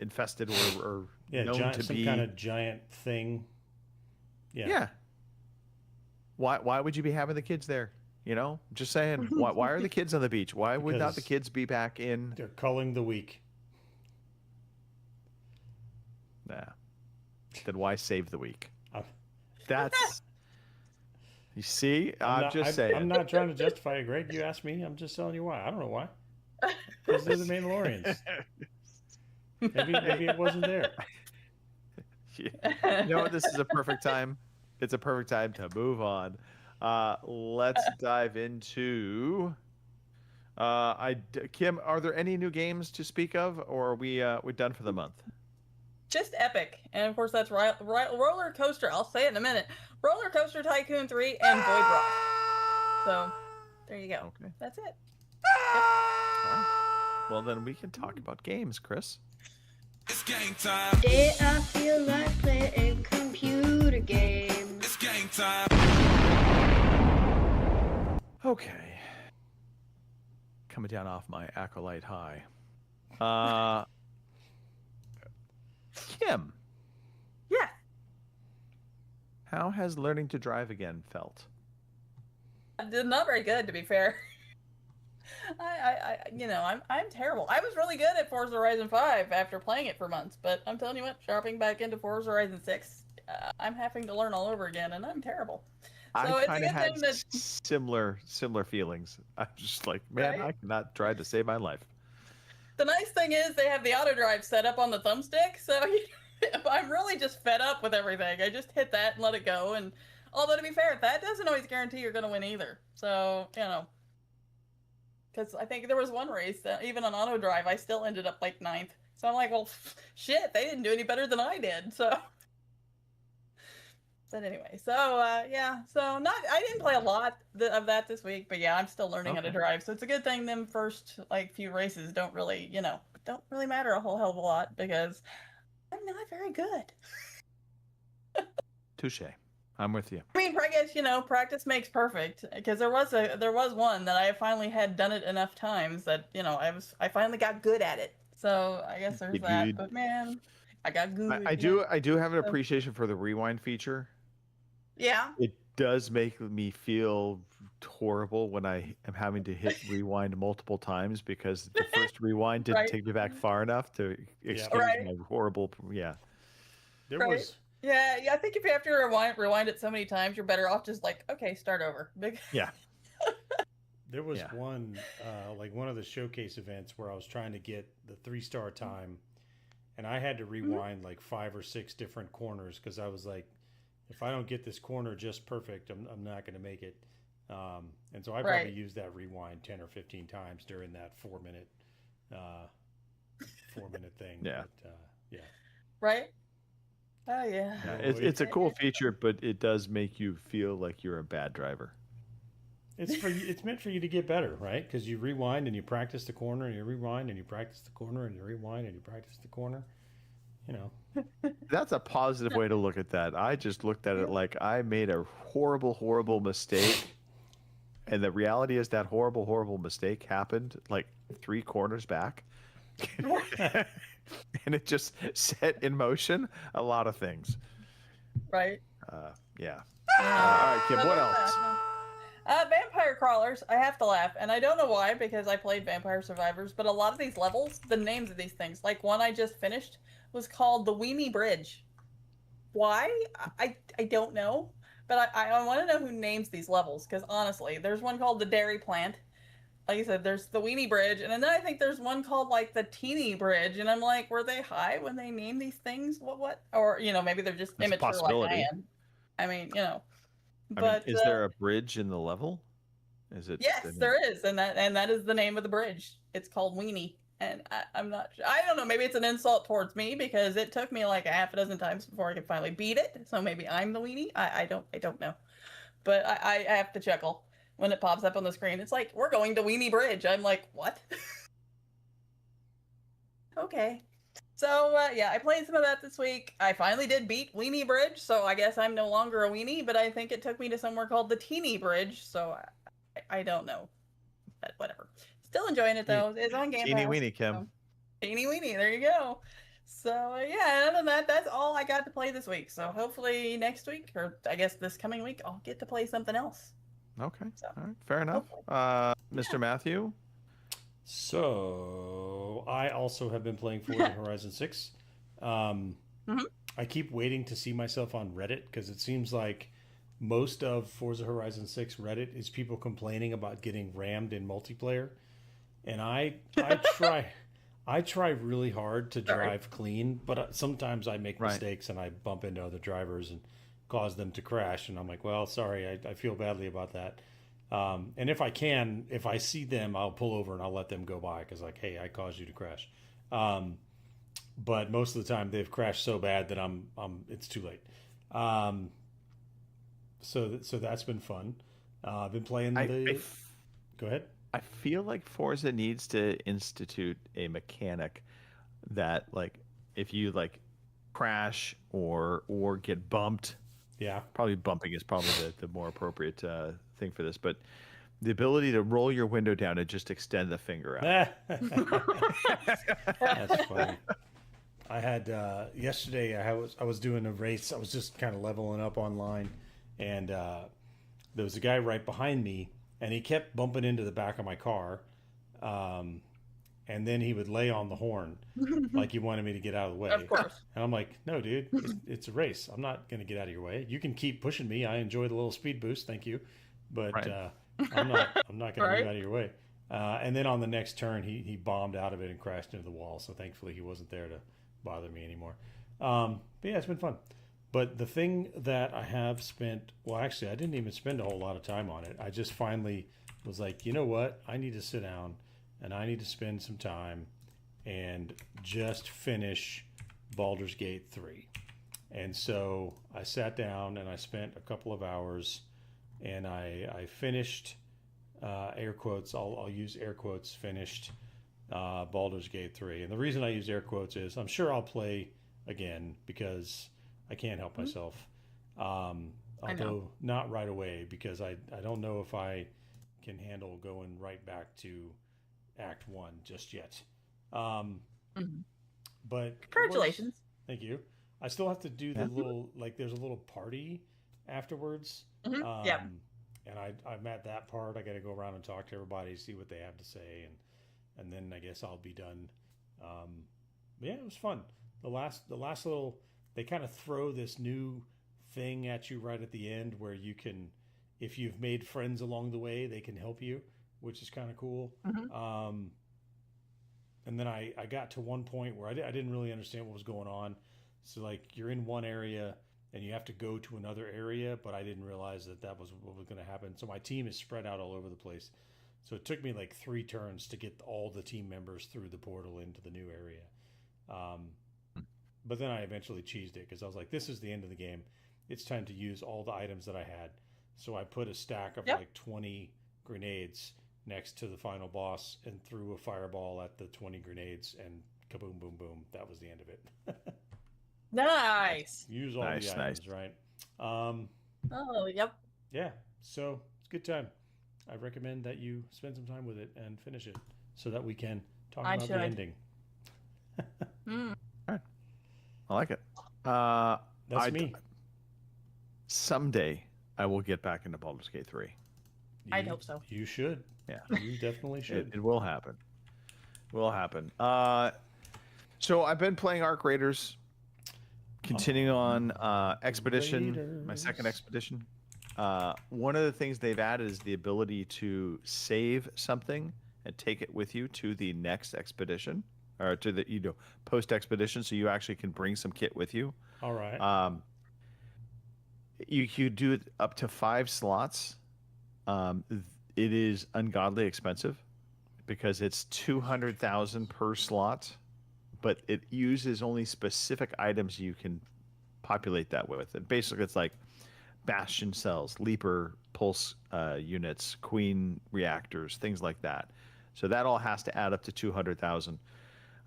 infested or known to some be kind of giant thing. Yeah. Why would you be having the kids there? You know, just saying. Why are the kids on the beach? Why would not the kids be back in? They're culling the weak. Nah. Then why save the weak? That's. You see, I'm just saying. I'm not trying to justify it, Greg. You asked me. I'm just telling you why. I don't know why. Because they're the Mandalorians. Maybe it wasn't there. You know what? This is a perfect time. It's a perfect time to move on. Let's dive into. Kim, are there any new games to speak of, or are we done for the month? Just Epic, and of course that's Roller Coaster. I'll say it in a minute. Roller Coaster Tycoon 3 and Void Rock. So there you go. Okay. That's it. Yep. Right. Well, then we can talk about games, Chris. It's game time. Today I feel like playing computer games. It's game time. Okay. Coming down off my Acolyte high. Kim. Yeah. How has learning to drive again felt? Not very good, to be fair. I'm terrible. I was really good at Forza Horizon 5 after playing it for months, but I'm telling you what, dropping back into Forza Horizon 6, I'm having to learn all over again, and I'm terrible. So I kind of had similar feelings. I'm just like, man, right? I cannot try to save my life. The nice thing is they have the auto drive set up on the thumbstick, so I'm really just fed up with everything. I just hit that and let it go. And although to be fair, that doesn't always guarantee you're going to win either. So, because I think there was one race that even on auto drive, I still ended up like 9th. So I'm like, well, shit, they didn't do any better than I did. So, but anyway, so I didn't play a lot of that this week, but yeah, I'm still learning how to drive. So it's a good thing them first few races don't really matter a whole hell of a lot because I'm not very good. Touche. I'm with you. I mean, I guess practice makes perfect. Because there was one that I finally had done it enough times that I finally got good at it. So I guess there's that. But man, I got good. I do have an appreciation for the rewind feature. Yeah. It does make me feel horrible when I am having to hit rewind multiple times because the first rewind didn't take me back far enough to excuse my horrible. Yeah. There was. Yeah, I think if you have to rewind it so many times, you're better off just like, okay, start over. Yeah. There was one of the showcase events where I was trying to get the 3-star time, and I had to rewind like 5 or 6 different corners because I was like, if I don't get this corner just perfect, I'm not going to make it. And so I probably used that rewind 10 or 15 times during that 4-minute thing. Yeah. But, yeah. Right. Oh yeah. It's a cool feature, but it does make you feel like you're a bad driver. It's meant for you to get better, right? Because you rewind and you practice the corner, and you rewind and you practice the corner, and you rewind and you practice the corner. you know. That's a positive way to look at that. I just looked at it like I made a horrible, horrible mistake. And the reality is that horrible, horrible mistake happened like 3 corners back. And it just set in motion a lot of things. Right. Yeah. All right, Kim, what else? Vampire Crawlers. I have to laugh, and I don't know why, because I played Vampire Survivors, but a lot of these levels, the names of these things, like one I just finished was called the Weenie Bridge. Why? I don't know, but I want to know who names these levels, because honestly, there's one called the Dairy Plant. Like I said, there's the Weenie Bridge, and then I think there's one called like the Teeny Bridge, and I'm like, were they high when they named these things? What? Or maybe they're just That's a immature like I possibility. am. I mean, But is there a bridge in the level? Is it? Yes, there is, and that is the name of the bridge. It's called Weenie, and I'm not sure. I don't know. Maybe it's an insult towards me because it took me like a half a dozen times before I could finally beat it. So maybe I'm the weenie. I don't know, but I have to chuckle when it pops up on the screen. It's like, we're going to Weenie Bridge. I'm like, what? Okay. So, yeah, I played some of that this week. I finally did beat Weenie Bridge, so I guess I'm no longer a weenie, but I think it took me to somewhere called the Teeny Bridge, so I don't know. But whatever. Still enjoying it, though. It's on Game Pass. Teeny weenie, Kim. So. Teeny weenie, there you go. So, yeah, other than that, that's all I got to play this week. So hopefully next week, or I guess this coming week, I'll get to play something else. Okay. So, all right. Fair enough. Mr. Matthew? So I also have been playing Forza Horizon 6. I keep waiting to see myself on Reddit because it seems like most of Forza Horizon 6 Reddit is people complaining about getting rammed in multiplayer. And I try really hard to drive clean, but sometimes I make mistakes and I bump into other drivers and cause them to crash. And I'm like, well, sorry, I feel badly about that. And if I see them, I'll pull over and I'll let them go by because, like, hey, I caused you to crash. But most of the time they've crashed so bad that it's too late. So that's been fun. I've been playing go ahead. I feel like Forza needs to institute a mechanic that, like, if you like crash or get bumped. Yeah, probably bumping is probably the more appropriate thing for this, but the ability to roll your window down and just extend the finger out. That's funny. I had yesterday. I was doing a race. I was just kind of leveling up online, and there was a guy right behind me, and he kept bumping into the back of my car, and then he would lay on the horn like he wanted me to get out of the way. Of course. And I'm like, no, dude, it's a race. I'm not going to get out of your way. You can keep pushing me. I enjoy the little speed boost. Thank you. But I'm not going to move out of your way. And then on the next turn, he bombed out of it and crashed into the wall. So thankfully he wasn't there to bother me anymore. But yeah, it's been fun. But the thing that I have spent, well, actually, I didn't even spend a whole lot of time on it. I just finally was like, you know what? I need to sit down and I need to spend some time and just finish Baldur's Gate 3. And so I sat down and I spent a couple of hours and I finished, air quotes, I'll use air quotes, finished Baldur's Gate 3. And the reason I use air quotes is I'm sure I'll play again because I can't help myself. Although not right away because I don't know if I can handle going right back to Act 1 just yet. But congratulations. Thank you. I still have to do the little, like, there's a little party afterwards. Yeah. And I'm at that part. I got to go around and talk to everybody, see what they have to say, and then I guess I'll be done. Yeah, it was fun. The last little, they kind of throw this new thing at you right at the end where you can, if you've made friends along the way, they can help you, which is kind of cool. And then I got to one point where I didn't really understand what was going on. So, like, you're in one area and you have to go to another area, but I didn't realize that was what was going to happen. So my team is spread out all over the place. So it took me like 3 turns to get all the team members through the portal into the new area. But then I eventually cheesed it because I was like, this is the end of the game. It's time to use all the items that I had. So I put a stack of like 20 grenades next to the final boss and threw a fireball at the 20 grenades and kaboom, boom, boom. That was the end of it. Nice. Use all Nice, the items, right? Oh, yep. Yeah, so it's a good time. I recommend that you spend some time with it and finish it so that we can talk about the ending. Mm. All right. I like it. That's me. Someday I will get back into Baldur's Gate 3. I'd hope so. You should. Yeah. You definitely should. It will happen. Will happen. So I've been playing Arc Raiders, continuing on Expedition, my second Expedition. One of the things they've added is the ability to save something and take it with you to the next expedition, or to the post expedition, so you actually can bring some kit with you. All right. You do it up to 5 slots. It is ungodly expensive because it's 200,000 per slot, but it uses only specific items you can populate that with. And basically, it's like Bastion cells, Leaper pulse units, Queen reactors, things like that. So that all has to add up to 200,000.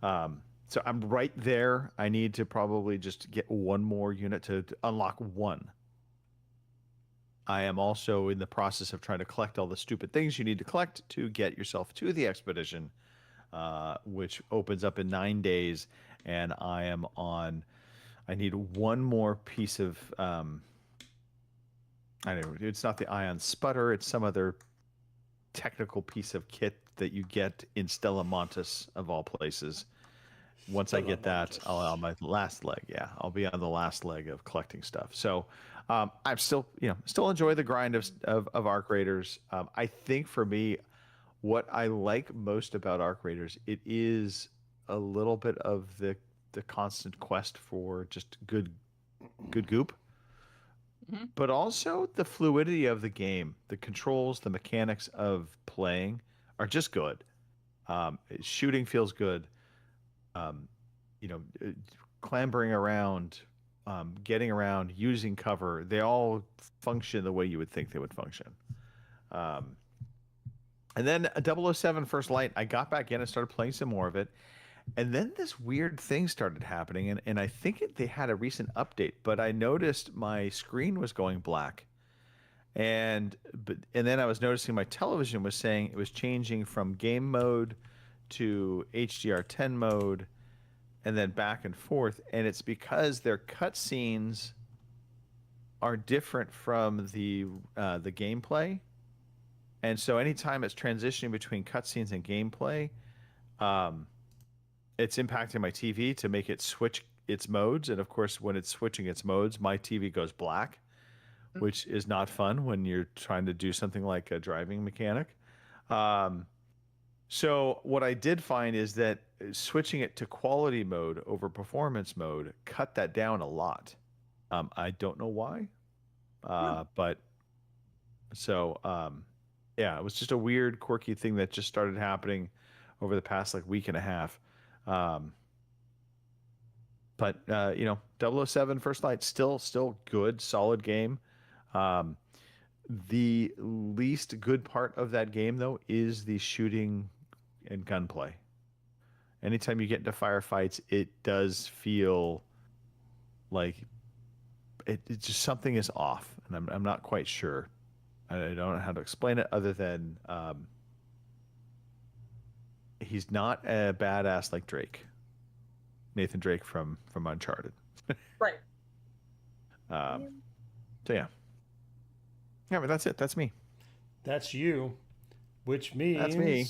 So I'm right there. I need to probably just get one more unit to unlock one. I am also in the process of trying to collect all the stupid things you need to collect to get yourself to the expedition, which opens up in 9 days. And I need one more piece of, I don't know, it's not the ion sputter, it's some other technical piece of kit that you get in Stella Montis, of all places. Once I get that, I'll on my last leg. Yeah, I'll be on the last leg of collecting stuff. So I'm still enjoy the grind of Arc Raiders. I think for me, what I like most about Arc Raiders, it is a little bit of the constant quest for just good goop, but also the fluidity of the game, the controls, the mechanics of playing are just good. Shooting feels good. Clambering around, getting around, using cover, they all function the way you would think they would function. And then 007 First Light, I got back in and started playing some more of it. And then this weird thing started happening, and I think they had a recent update, but I noticed my screen was going black. And then I was noticing my television was saying it was changing from game mode to HDR10 mode, and then back and forth. And it's because their cutscenes are different from the gameplay. And so anytime it's transitioning between cutscenes and gameplay, it's impacting my TV to make it switch its modes. And of course, when it's switching its modes, my TV goes black, which is not fun when you're trying to do something like a driving mechanic. So what I did find is that switching it to quality mode over performance mode cut that down a lot. I don't know why, but so yeah, it was just a weird, quirky thing that just started happening over the past week and a half. But 007 First Light still good, solid game. The least good part of that game, though, is the shooting and gunplay. Anytime you get into firefights, it does feel like it just something is off, and I'm not quite sure. I don't know how to explain it other than he's not a badass like Drake, Nathan Drake from Uncharted. Right. So yeah, but that's it. That's me. That's you, which means that's me.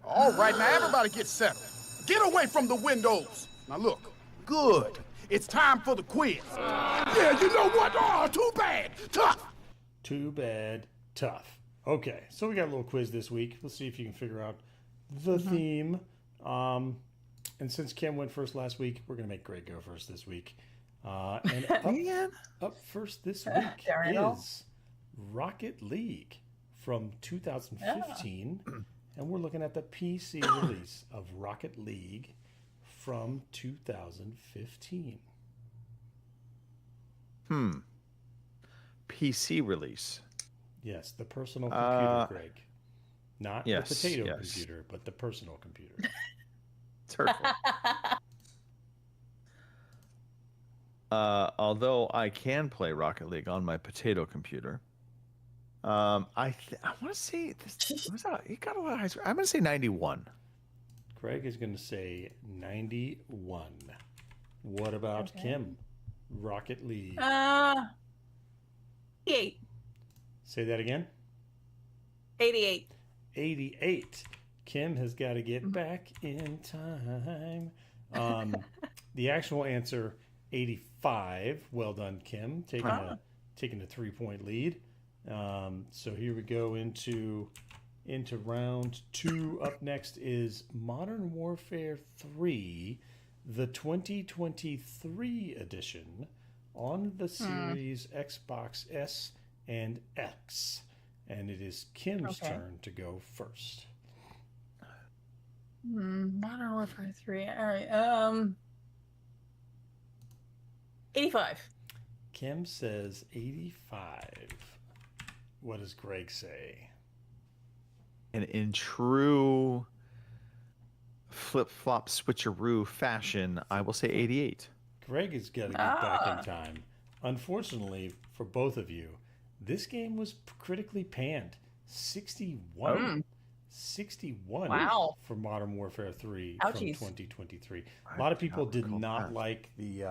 All right, now everybody get settled. Get away from the windows. Now look, good. It's time for the quiz. Yeah, you know what? Oh, too bad. Tough. Too bad. Tough. Okay, so we got a little quiz this week. Let's see if you can figure out the theme. And since Kim went first last week, we're going to make Greg go first this week. And up first this week is Rocket League from 2015. Yeah. And we're looking at the PC release of Rocket League from 2015. PC release. Yes, the personal computer, Greg. Not the potato computer, but the personal computer. It's hurtful. although I can play Rocket League on my potato computer. I want to say this. You got a lot of high score. I'm going to say 91. Greg is going to say 91. What about Kim? Rocket League. 88. Say that again. 88. 88. Kim has got to get back in time. The actual answer, 85. Well done, Kim. Taking a 3-point lead. So here we go into round 2. Up next is Modern Warfare 3, the 2023 edition on the Series Xbox S and X. And it is Kim's turn to go first. Modern Warfare 3. All right. 85. Kim says 85. What does Greg say? And in true flip-flop switcheroo fashion, I will say 88. Greg has got to get back in time. Unfortunately for both of you, this game was critically panned. 61. 61 for Modern Warfare 3 from 2023. A lot of people did not like the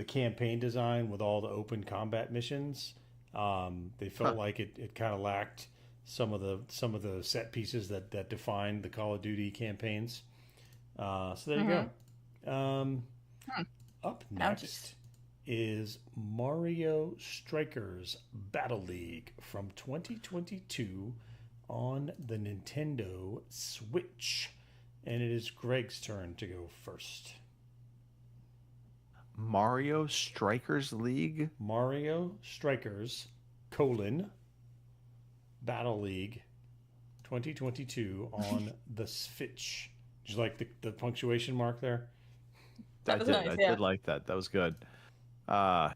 campaign design with all the open combat missions. They felt like it kind of lacked some of the set pieces that defined the Call of Duty campaigns. So there you go. Up next is Mario Strikers Battle League from 2022 on the Nintendo Switch. And it is Greg's turn to go first. Mario Strikers League? Mario Strikers, Battle League 2022 on the Switch. Did you like the punctuation mark there? I did like that. That was good. I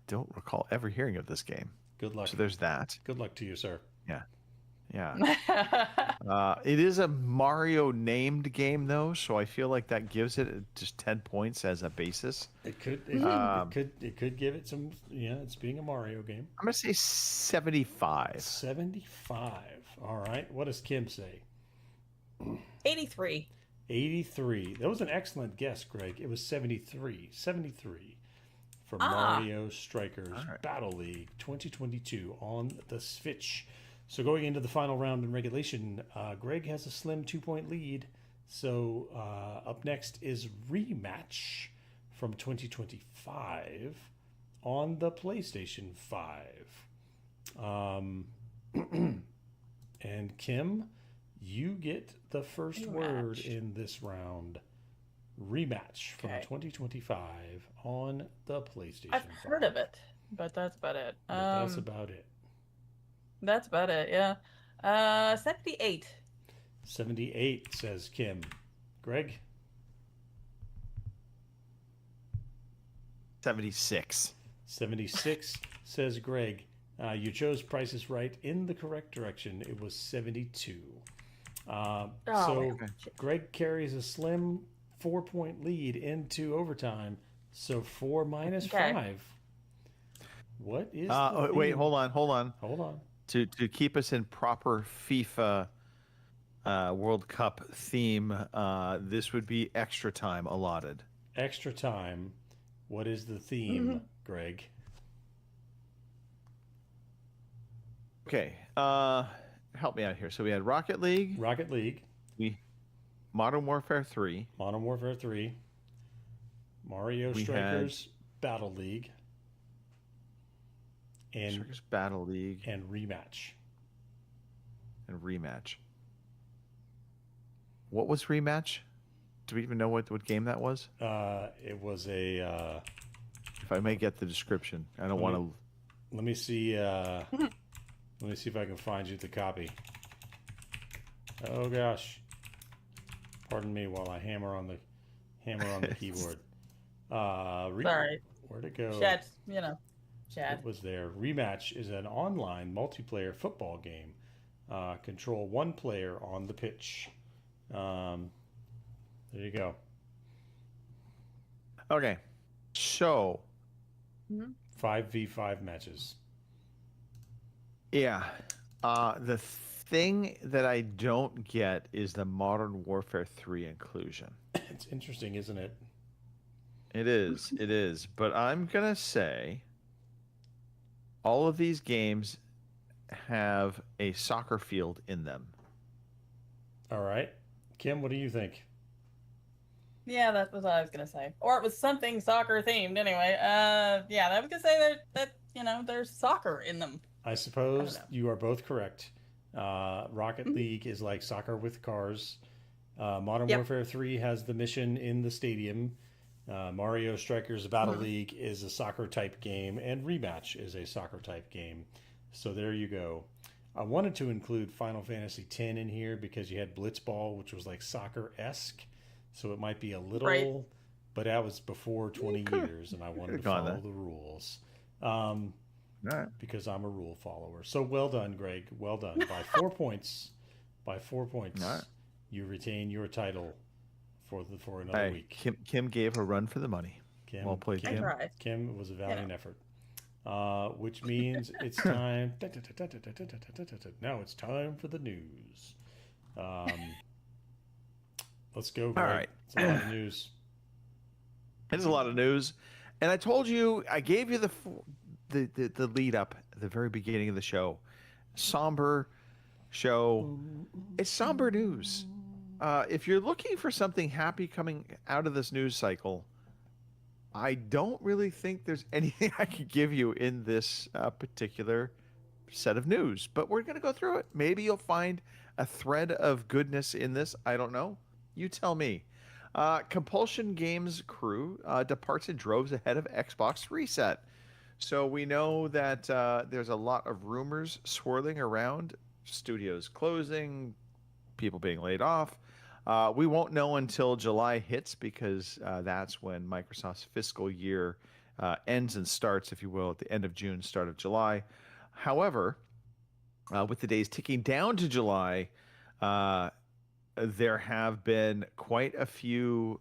don't recall ever hearing of this game. Good luck. So there's that. Good luck to you, sir. Yeah. It is a Mario named game though, so I feel like that gives it just 10 points as a basis. It could give it some. Yeah, it's being a Mario game. I'm gonna say 75. 75. All right. What does Kim say? 83. 83. That was an excellent guess, Greg. It was 73. 73 for Mario Strikers Battle League 2022 on the Switch. So going into the final round in regulation, Greg has a slim 2-point lead. So up next is Rematch from 2025 on the PlayStation 5. And Kim, you get the first word in this round. Rematch from 2025 on the PlayStation 5. I've heard of it, but that's about it. That's about it. That's about it, yeah. 78. 78, says Kim. Greg? 76. 76, says Greg. You chose Price is Right in the correct direction. It was 72. Greg carries a slim 4-point lead into overtime. So 4 minus 5. What is wait, hold on. To keep us in proper FIFA World Cup theme, this would be extra time allotted. Extra time. What is the theme, Greg? Okay. Help me out here. So we had Rocket League. Modern Warfare 3. Mario Strikers Battle League. And Strikers Battle League. And Rematch. What was Rematch? Do we even know what game that was? It was a... if I may get the description. I don't want to... Let me see... let me see if I can find you the copy. Oh gosh. Pardon me while I hammer on the keyboard. Sorry. Where'd it go? Chat. It was there. Rematch is an online multiplayer football game. Control one player on the pitch. There you go. Okay. So, 5v5 matches. yeah. The thing that I don't get is the Modern Warfare 3 inclusion. It's interesting, isn't it? It is. It is. But I'm going to say all of these games have a soccer field in them. All right. Kim, what do you think? Yeah, that was what I was gonna say. Or it was something soccer themed anyway. Yeah, I was gonna say that there's soccer in them. I suppose you are both correct. Rocket League is like soccer with cars. Modern Warfare 3 has the mission in the stadium. Mario Strikers Battle League is a soccer type game, and Rematch is a soccer type game. So there you go. I wanted to include Final Fantasy X in here because you had Blitzball, which was like soccer-esque. So it might be a little, but that was before 20 years, and I wanted to follow the rules. Because I'm a rule follower. So well done, Greg. Well done. By 4 points. By 4 points. You retain your title for another week. Kim gave a run for the money. Well played, Kim. Kim, it was a valiant effort. Which means it's time. Now it's time for the news. Let's go, Greg. All right. It's a lot of news. It is a lot of news. And I told you, I gave you the lead up at the very beginning of the show. Somber show. It's somber news. If you're looking for something happy coming out of this news cycle, I don't really think there's anything I could give you in this particular set of news. But we're going to go through it. Maybe you'll find a thread of goodness in this. I don't know. You tell me. Compulsion Games crew departs in droves ahead of Xbox reset. So we know that there's a lot of rumors swirling around, studios closing, people being laid off. We won't know until July hits because that's when Microsoft's fiscal year ends and starts, if you will, at the end of June, start of July. However, with the days ticking down to July, there have been quite a few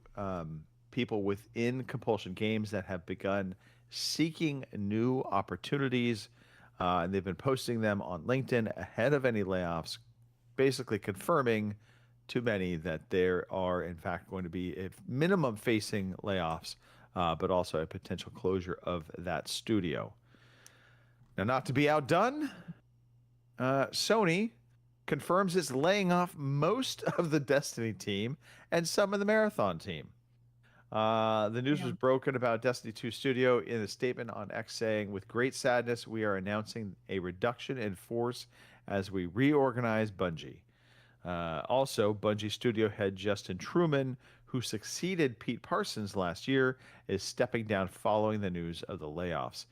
people within Compulsion Games that have begun seeking new opportunities, and they've been posting them on LinkedIn ahead of any layoffs, basically confirming to many that there are, in fact, going to be a minimum facing layoffs, but also a potential closure of that studio. Now, not to be outdone, Sony confirms it's laying off most of the Destiny team and some of the Marathon team. The news was broken about Destiny 2 Studio in a statement on X saying, "With great sadness, we are announcing a reduction in force as we reorganize Bungie." Also, Bungie studio head Justin Truman, who succeeded Pete Parsons last year, is stepping down following the news of the layoffs.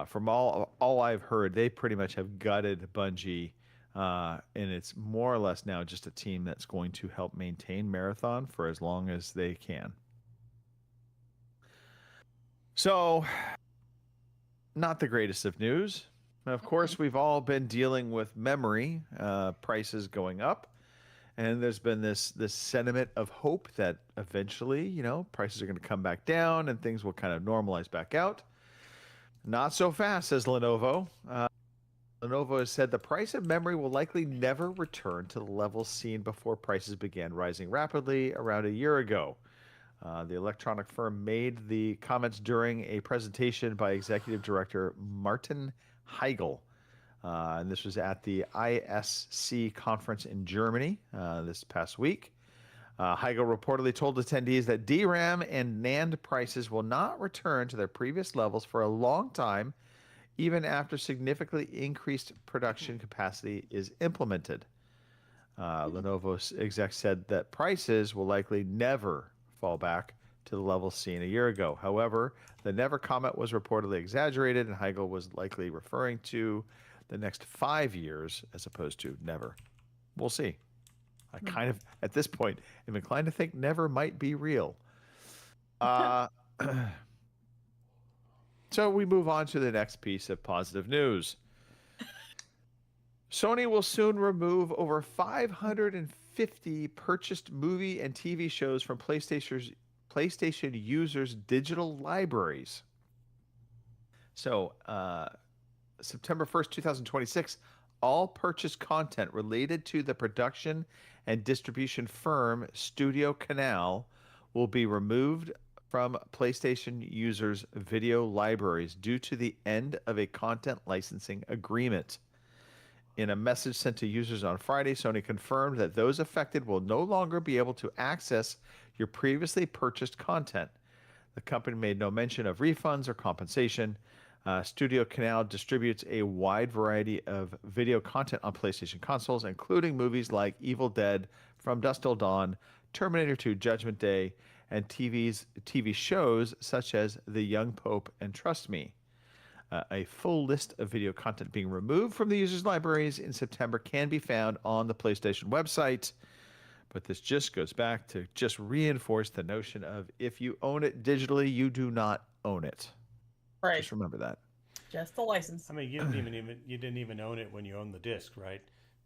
From all I've heard, they pretty much have gutted Bungie, and it's more or less now just a team that's going to help maintain Marathon for as long as they can. So, not the greatest of news. Of course, we've all been dealing with memory prices going up, and there's been this sentiment of hope that eventually, prices are going to come back down and things will kind of normalize back out. Not so fast, says Lenovo. Lenovo has said the price of memory will likely never return to the levels seen before prices began rising rapidly around a year ago. The electronic firm made the comments during a presentation by Executive Director Martin Heigl. And this was at the ISC conference in Germany this past week. Heigl reportedly told attendees that DRAM and NAND prices will not return to their previous levels for a long time, even after significantly increased production capacity is implemented. Lenovo's exec said that prices will likely never fall back to the levels seen a year ago. However, the never comment was reportedly exaggerated, and Heigl was likely referring to the next 5 years as opposed to never. We'll see. I kind of, at this point, am inclined to think never might be real. So we move on to the next piece of positive news. Sony will soon remove over 550 purchased movie and TV shows from PlayStation's PlayStation users' digital libraries. So, September 1st, 2026, all purchased content related to the production and distribution firm Studio Canal will be removed from PlayStation users' video libraries due to the end of a content licensing agreement. In a message sent to users on Friday, Sony confirmed that those affected will no longer be able to access your previously purchased content. The company made no mention of refunds or compensation. Studio Canal distributes a wide variety of video content on PlayStation consoles, including movies like Evil Dead, From Dusk Till Dawn, Terminator 2: Judgment Day, and TV shows such as The Young Pope and Trust Me. A full list of video content being removed from the users' libraries in September can be found on the PlayStation website. But this just goes back to just reinforce the notion of if you own it digitally, you do not own it. Right. Just remember that. Just the license. I mean, you didn't even own it when you owned the disc, right?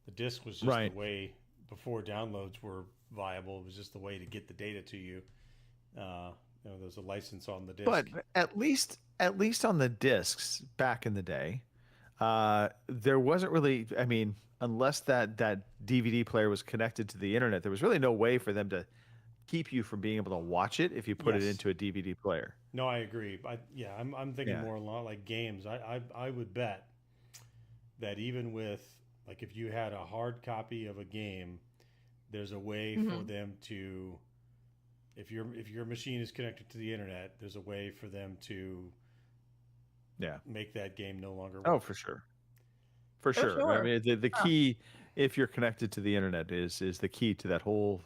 The disc was just Right. the way before downloads were viable. It was just the way to get the data to you. There's a license on the disc. But at least on the discs back in the day, there wasn't really. I mean, unless that DVD player was connected to the internet, there was really no way for them to keep you from being able to watch it if you put it into a DVD player. No, I agree. I'm thinking more along like games. I would bet that even with like if you had a hard copy of a game, there's a way for them to, if your machine is connected to the internet, there's a way for them to make that game no longer work. Oh, for sure. For sure. I mean, the key, if you're connected to the internet, is the key to that whole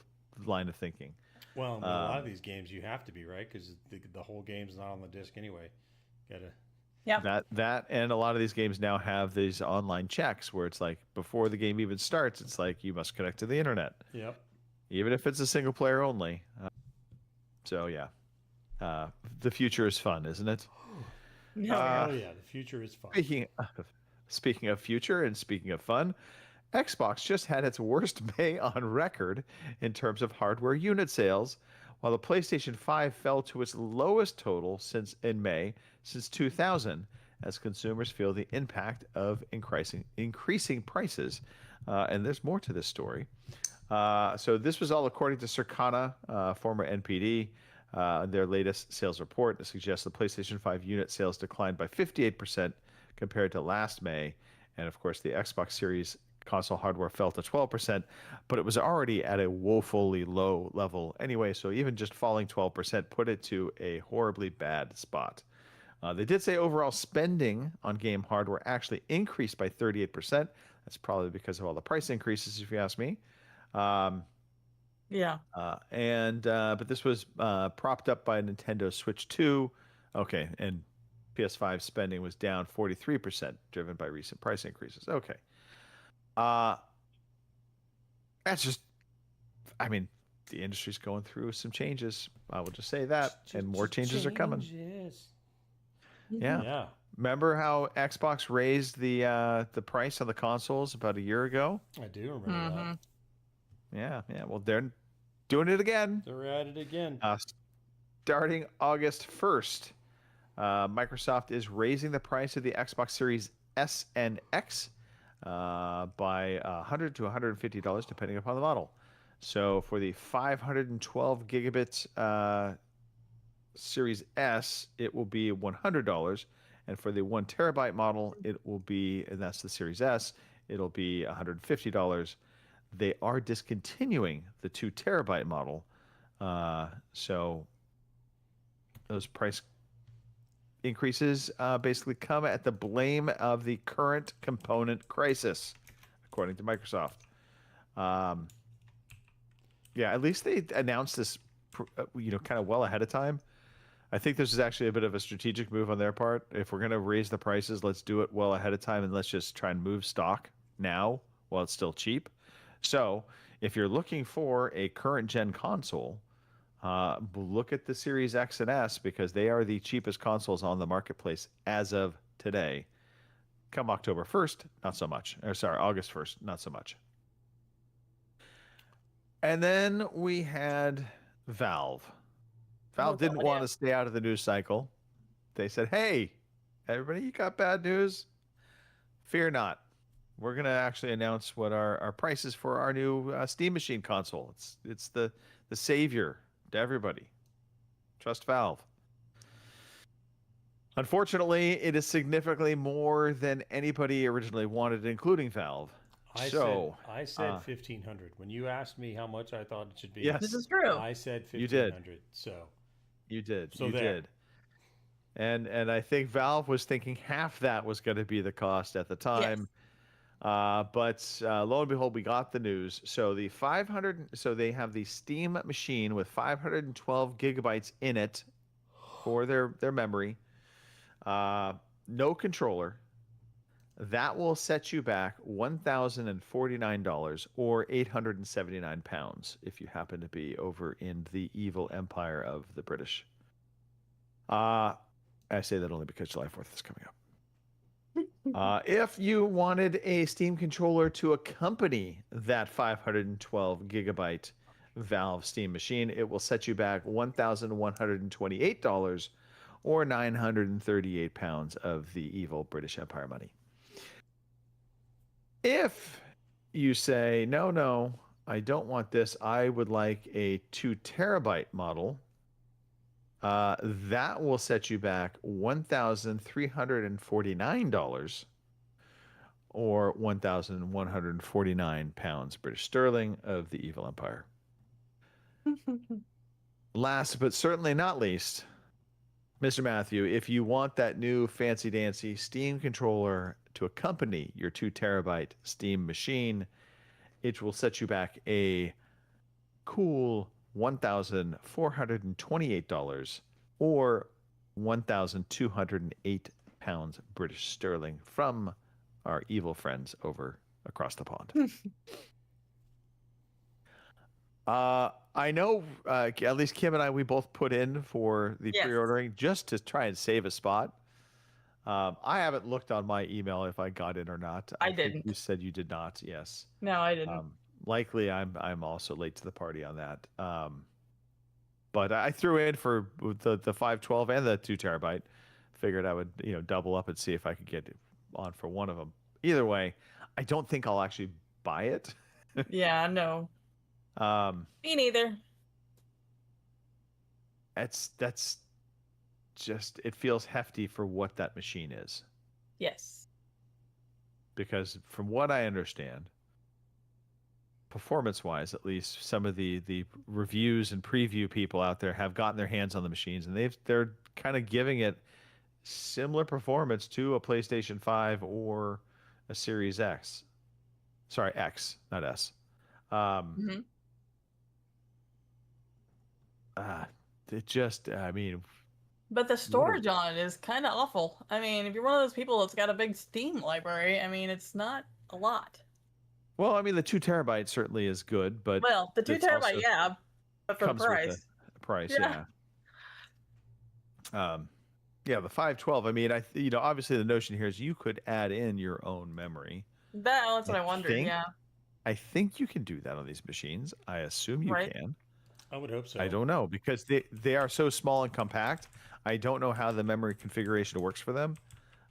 line of thinking. Well, with a lot of these games, you have to be, right? Because the whole game's not on the disc anyway. That and a lot of these games now have these online checks where it's like before the game even starts, it's like you must connect to the internet. Yep. Even if it's a single player only. The future is fun, isn't it? The future is fun. Speaking of future and speaking of fun, Xbox just had its worst May on record in terms of hardware unit sales, while the PlayStation 5 fell to its lowest total in May since 2000, as consumers feel the impact of increasing prices. And there's more to this story. So this was all according to Circana, former NPD. Their latest sales report suggests the PlayStation 5 unit sales declined by 58% compared to last May. And of course, the Xbox Series console hardware fell to 12%, but it was already at a woefully low level anyway. So even just falling 12% put it to a horribly bad spot. They did say overall spending on game hardware actually increased by 38%. That's probably because of all the price increases, if you ask me. But this was propped up by Nintendo Switch 2. Okay, and PS5 spending was down 43%, driven by recent price increases. Okay. That's just, I mean, the industry's going through some changes. I will just say that, and more changes are coming. Yeah. Remember how Xbox raised the price on the consoles about a year ago? I do remember that. Yeah. Well, they're doing it again. They're at it again. Starting August 1st, Microsoft is raising the price of the Xbox Series S and X by $100 to $150, depending upon the model. So for the 512 gigabit Series S, it will be $100, and for the 1 terabyte model, it will be, and that's the Series S, it'll be $150. They are discontinuing the 2 terabyte model, so those price increases basically come at the blame of the current component crisis, according to Microsoft. At least they announced this, kind of well ahead of time. I think this is actually a bit of a strategic move on their part. If we're going to raise the prices, let's do it well ahead of time, and let's just try and move stock now while it's still cheap. So if you're looking for a current gen console, look at the Series X and S, because they are the cheapest consoles on the marketplace as of today. Come October 1st, not so much. August 1st, not so much. And then we had Valve. Valve didn't want to stay out of the news cycle. They said, "Hey, everybody, you got bad news? Fear not. We're going to actually announce what our price is for our new Steam Machine console. It's the savior to everybody. Trust Valve." Unfortunately, it is significantly more than anybody originally wanted, including Valve. I said 1,500 when you asked me how much I thought it should be. Yes, this is true. I said 1,500. You did. So you did. So you there. did. And I think Valve was thinking half that was going to be the cost at the time. Yes. But lo and behold, we got the news. So the 500. So they have the Steam machine with 512 gigabytes in it for their memory. No controller. That will set you back $1,049 or 879 pounds if you happen to be over in the evil empire of the British. I say that only because July 4th is coming up. If you wanted a Steam controller to accompany that 512 gigabyte Valve Steam machine, it will set you back $1,128 or 938 pounds of the evil British Empire money. If you say, no, I don't want this, I would like a 2 terabyte model, that will set you back $1,349 or 1,149 pounds British sterling of the evil empire. Last but certainly not least, Mr. Matthew, if you want that new fancy-dancy Steam controller to accompany your 2 terabyte Steam machine, it will set you back a cool $1,428 or 1,208 pounds British sterling from our evil friends over across the pond. I know at least Kim and I, we both put in for the pre-ordering just to try and save a spot. I haven't looked on my email if I got in or not. I didn't. Think you said you did not. Yes. No, I didn't. Likely, I'm also late to the party on that. But I threw in for the 512 and the 2 terabyte. Figured I would double up and see if I could get on for one of them. Either way, I don't think I'll actually buy it. Yeah, no. Me neither. That's just, it feels hefty for what that machine is. Yes. Because from what I understand, performance-wise, at least, some of the reviews and preview people out there have gotten their hands on the machines, and they're kind of giving it similar performance to a PlayStation 5 or a Series X. Sorry, X, not S. It just, I mean... But the storage on it is kind of awful. I mean, if you're one of those people that's got a big Steam library, I mean, it's not a lot. Well, I mean, the 2 terabyte certainly is good, but... Well, the 2 terabyte, yeah, but for the price. With the price, yeah. Yeah, the 512, I mean, obviously the notion here is you could add in your own memory. That's what I wondered, yeah. I think you can do that on these machines. I assume you can. I would hope so. I don't know, because they are so small and compact. I don't know how the memory configuration works for them.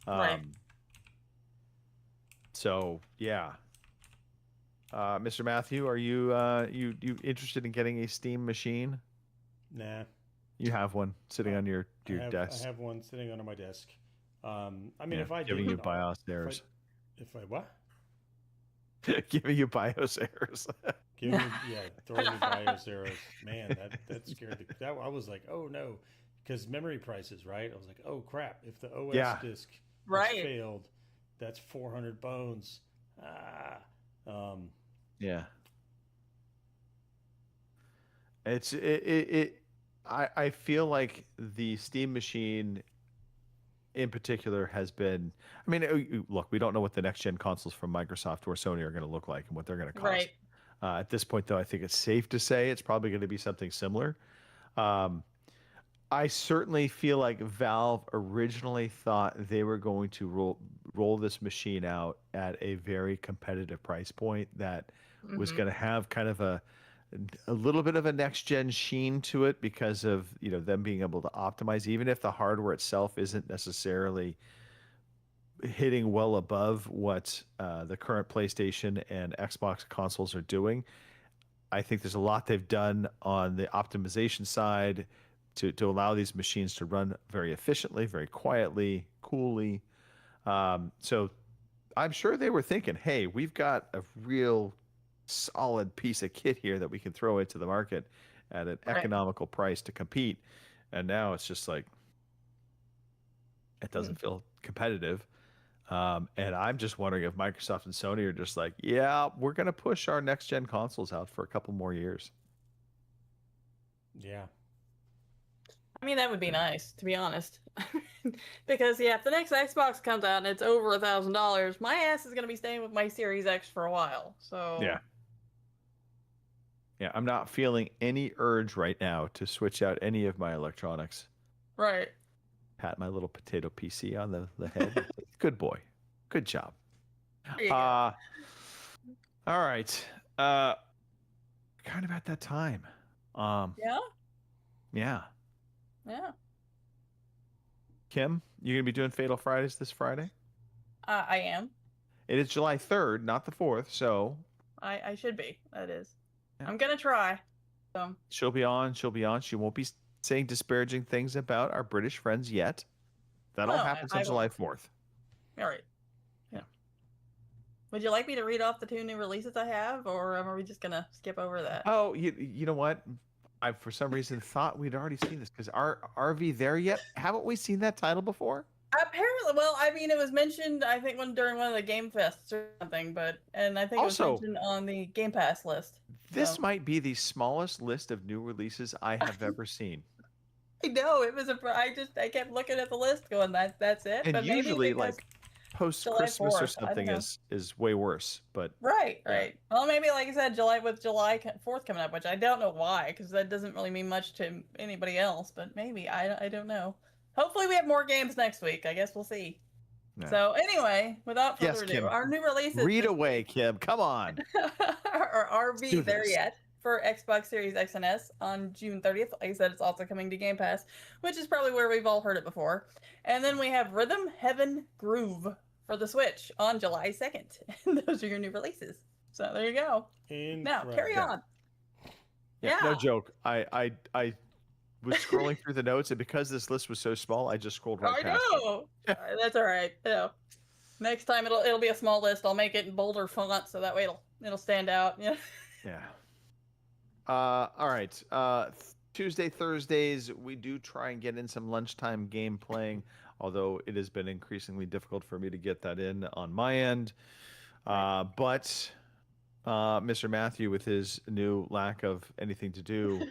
Right. So, yeah. Mr. Matthew, are you interested in getting a Steam machine? Nah. You have one sitting on your desk. I have one sitting under my desk. I mean, if I giving you BIOS errors. If I what? Giving you BIOS errors. Throwing me BIOS errors. Man, that scared I was like, oh no, because memory prices, right? I was like, oh crap, if the OS disk has failed, that's 400 bones. Yeah. I feel like the Steam machine in particular has been, I mean, look, we don't know what the next gen consoles from Microsoft or Sony are going to look like and what they're going to cost. Right. At this point, though, I think it's safe to say it's probably going to be something similar. I certainly feel like Valve originally thought they were going to roll this machine out at a very competitive price point that was going to have kind of a a little bit of a next gen sheen to it because of them being able to optimize, even if the hardware itself isn't necessarily hitting well above what the current PlayStation and Xbox consoles are doing. I think there's a lot they've done on the optimization side to allow these machines to run very efficiently, very quietly, coolly. So I'm sure they were thinking, hey, we've got a real solid piece of kit here that we can throw into the market at an economical price to compete. And now it's just like, it doesn't feel competitive. And I'm just wondering if Microsoft and Sony are just like, yeah, we're going to push our next gen consoles out for a couple more years. Yeah. I mean, that would be nice, to be honest. Because, if the next Xbox comes out and it's over $1,000, my ass is going to be staying with my Series X for a while. So Yeah, I'm not feeling any urge right now to switch out any of my electronics. Right. Pat my little potato PC on the head. Good boy. Good job. There you go. All right. Kind of at that time. Yeah? Yeah. Yeah. Kim, you going to be doing Fatal Fridays this Friday? I am. It is July 3rd, not the 4th, so... I should be. That is. Yeah. I'm going to try. So. She'll be on. She won't be saying disparaging things about our British friends yet. That'll happen on July 4th. All right. Yeah. Would you like me to read off the 2 new releases I have, or are we just going to skip over that? Oh, you know what? I, for some reason, thought we'd already seen this because are we there yet? Haven't we seen that title before? Apparently, well, I mean, it was mentioned, I think, during one of the Game Fests or something, and I think Also, it was mentioned on the Game Pass list. This might be the smallest list of new releases I have ever seen. I know, it was I kept looking at the list going, that's it. And but usually, like, post-Christmas or something is way worse, but... Right. Well, maybe, like I said, July 4th coming up, which I don't know why, because that doesn't really mean much to anybody else, but maybe, I don't know. Hopefully we have more games next week. I guess we'll see. No. So anyway, without further ado, Kim, our new releases... Read away, Kim. Come on. Are RV there yet for Xbox Series X and S on June 30th. Like I said, it's also coming to Game Pass, which is probably where we've all heard it before. And then we have Rhythm Heaven Groove for the Switch on July 2nd. And those are your new releases. So there you go. Incredible. Now, carry on. Yeah. No joke. I was scrolling through the notes, and because this list was so small, I just scrolled right past it. I know. That's all right. Yeah. Next time it'll be a small list. I'll make it in bolder font so that way it'll stand out. Yeah. Yeah. All right. Tuesday, Thursdays, we do try and get in some lunchtime game playing, although it has been increasingly difficult for me to get that in on my end. But Mr. Matthew, with his new lack of anything to do,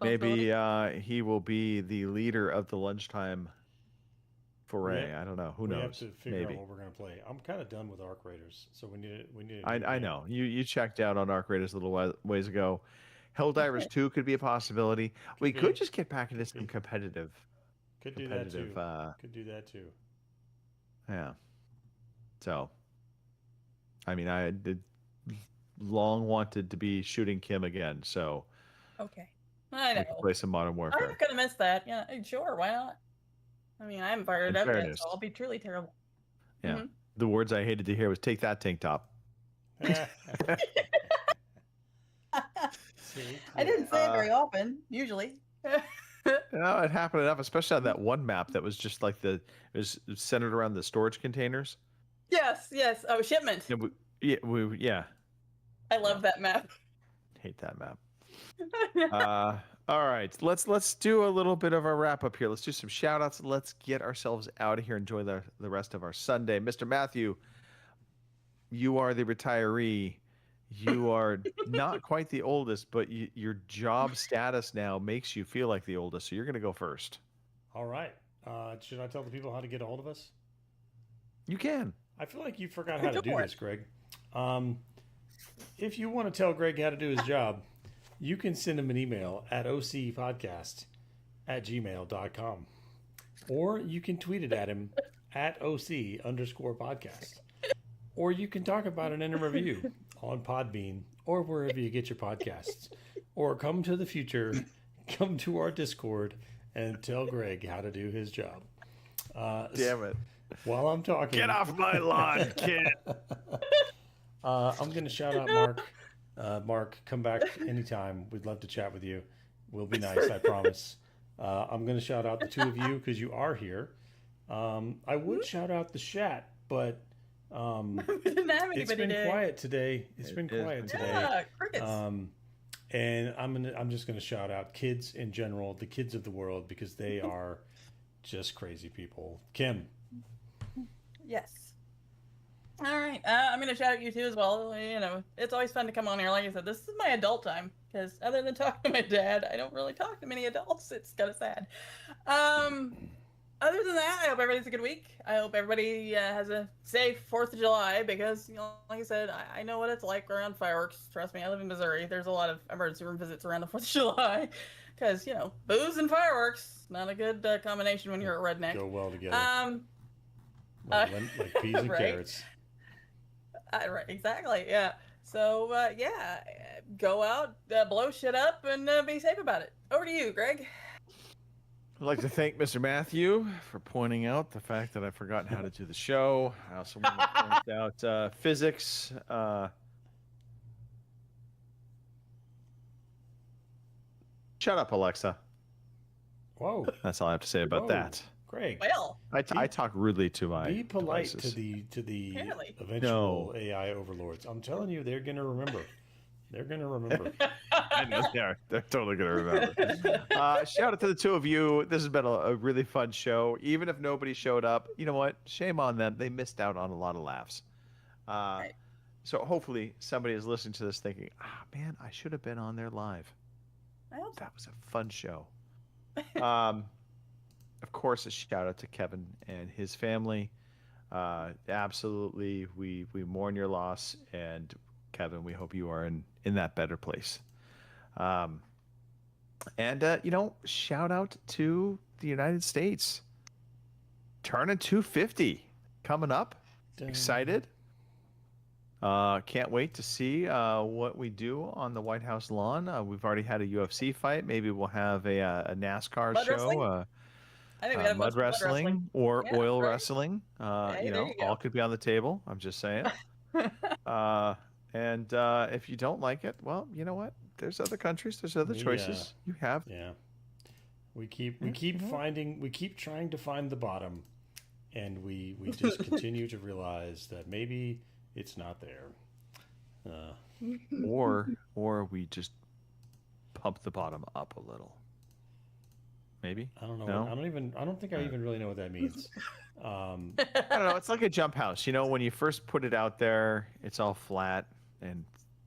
maybe he will be the leader of the lunchtime foray. I don't know. Who knows? We have to figure out what we're going to play. I'm kind of done with Arc Raiders, so we need. I know. You checked out on Arc Raiders a little ways ago. Helldivers 2 could be a possibility. We could just get back into some competitive. Could do that too. Yeah. So, I mean, I did long wanted to be shooting Kim again, so okay, I know. We can play some Modern Warfare. I'm not gonna miss that. Yeah, sure, why not? I mean, I haven't fired it up yet, so I'll be truly terrible. Yeah, the words I hated to hear was "take that, tank top." I didn't say it very often, usually. No, it happened enough, especially on that one map that was just like it was centered around the storage containers. Yes. Oh, shipment. Yeah. I love that map. Hate that map. All right, let's do a little bit of a wrap up here. Let's do some shout outs. Let's get ourselves out of here. Enjoy the rest of our Sunday. Mr. Matthew, you are the retiree. You are not quite the oldest, but your job status now makes you feel like the oldest. So you're going to go first. All right. Should I tell the people how to get a hold of us? You can. I feel like you forgot how to do this, Greg. If you want to tell Greg how to do his job, you can send him an email at ocpodcast@gmail.com. Or you can tweet it at him at @OC_podcast. Or you can talk about it in a review on Podbean or wherever you get your podcasts. or come to the future, come to our Discord and tell Greg how to do his job. Damn it. While I'm talking... Get off my lawn, kid. I'm going to shout out Mark. Mark, come back anytime. We'd love to chat with you. We'll be nice, I promise. I'm going to shout out the two of you because you are here. I would shout out the chat, but we didn't have anybody it's been quiet today. It's been quiet today. Yeah, crickets. And I'm just going to shout out kids in general, the kids of the world, because they are just crazy people. Kim. Yes. All right. I'm going to shout out you too as well. You know, it's always fun to come on here. Like I said, this is my adult time because other than talking to my dad, I don't really talk to many adults. It's kind of sad. Other than that, I hope everybody has a good week. I hope everybody has a safe 4th of July because, you know, like I said, I know what it's like around fireworks. Trust me, I live in Missouri. There's a lot of emergency room visits around the 4th of July because, you know, booze and fireworks, not a good combination when you're a redneck. Go well together. Like peas and right? carrots. Right, exactly, yeah. So, yeah, go out, blow shit up, and be safe about it. Over to you, Greg. I'd like to thank Mr. Matthew for pointing out the fact that I've forgotten how to do the show. I also want to point out physics. Shut up, Alexa. Whoa. That's all I have to say about that. Greg. Well, I talk rudely to my Be polite devices. to the Apparently. eventual AI overlords. I'm telling you, they're gonna remember. They're gonna remember. I know they're totally gonna remember. Shout out to the two of you. This has been a really fun show. Even if nobody showed up, you know what? Shame on them. They missed out on a lot of laughs. Right. So hopefully somebody is listening to this thinking, man, I should have been on there live. I hope so. That was a fun show. Of course, a shout out to Kevin and his family. Absolutely, we mourn your loss, and Kevin, we hope you are in that better place. And you know, shout out to the United States. Turning 250 coming up. Excited. Can't wait to see what we do on the White House lawn. We've already had a UFC fight. Maybe we'll have a NASCAR Mud show. Wrestling? I think we had Mud wrestling or Yeah, oil right. wrestling. Hey, You there know, you go. all could be on the table. I'm just saying. And if you don't like it, well, you know what? There's other countries. There's other choices. You have. Yeah. We keep trying to find the bottom, and we just continue to realize that maybe it's not there. Or we just pump the bottom up a little. Maybe. I don't know. No? I don't think I even really know what that means. I don't know. It's like a jump house. You know, when you first put it out there, it's all flat and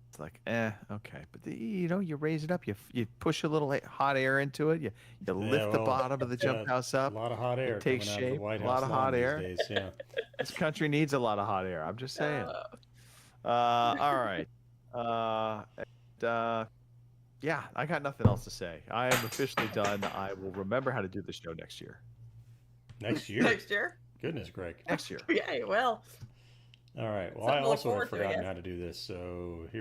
it's like, okay. But you know, you raise it up. You push a little hot air into it. You lift the bottom of the jump house up. A lot of hot air. It takes coming out of the shape. White A lot House of lawn hot these air. days, yeah. This country needs a lot of hot air. I'm just saying. All right. Yeah, I got nothing else to say. I am officially done. I will remember how to do this show next year. Next year? Next year? Goodness, Greg. Next year. Yeah, well. All right. Well, Something I to look also have forward to, I forgotten guess. how to do this, so here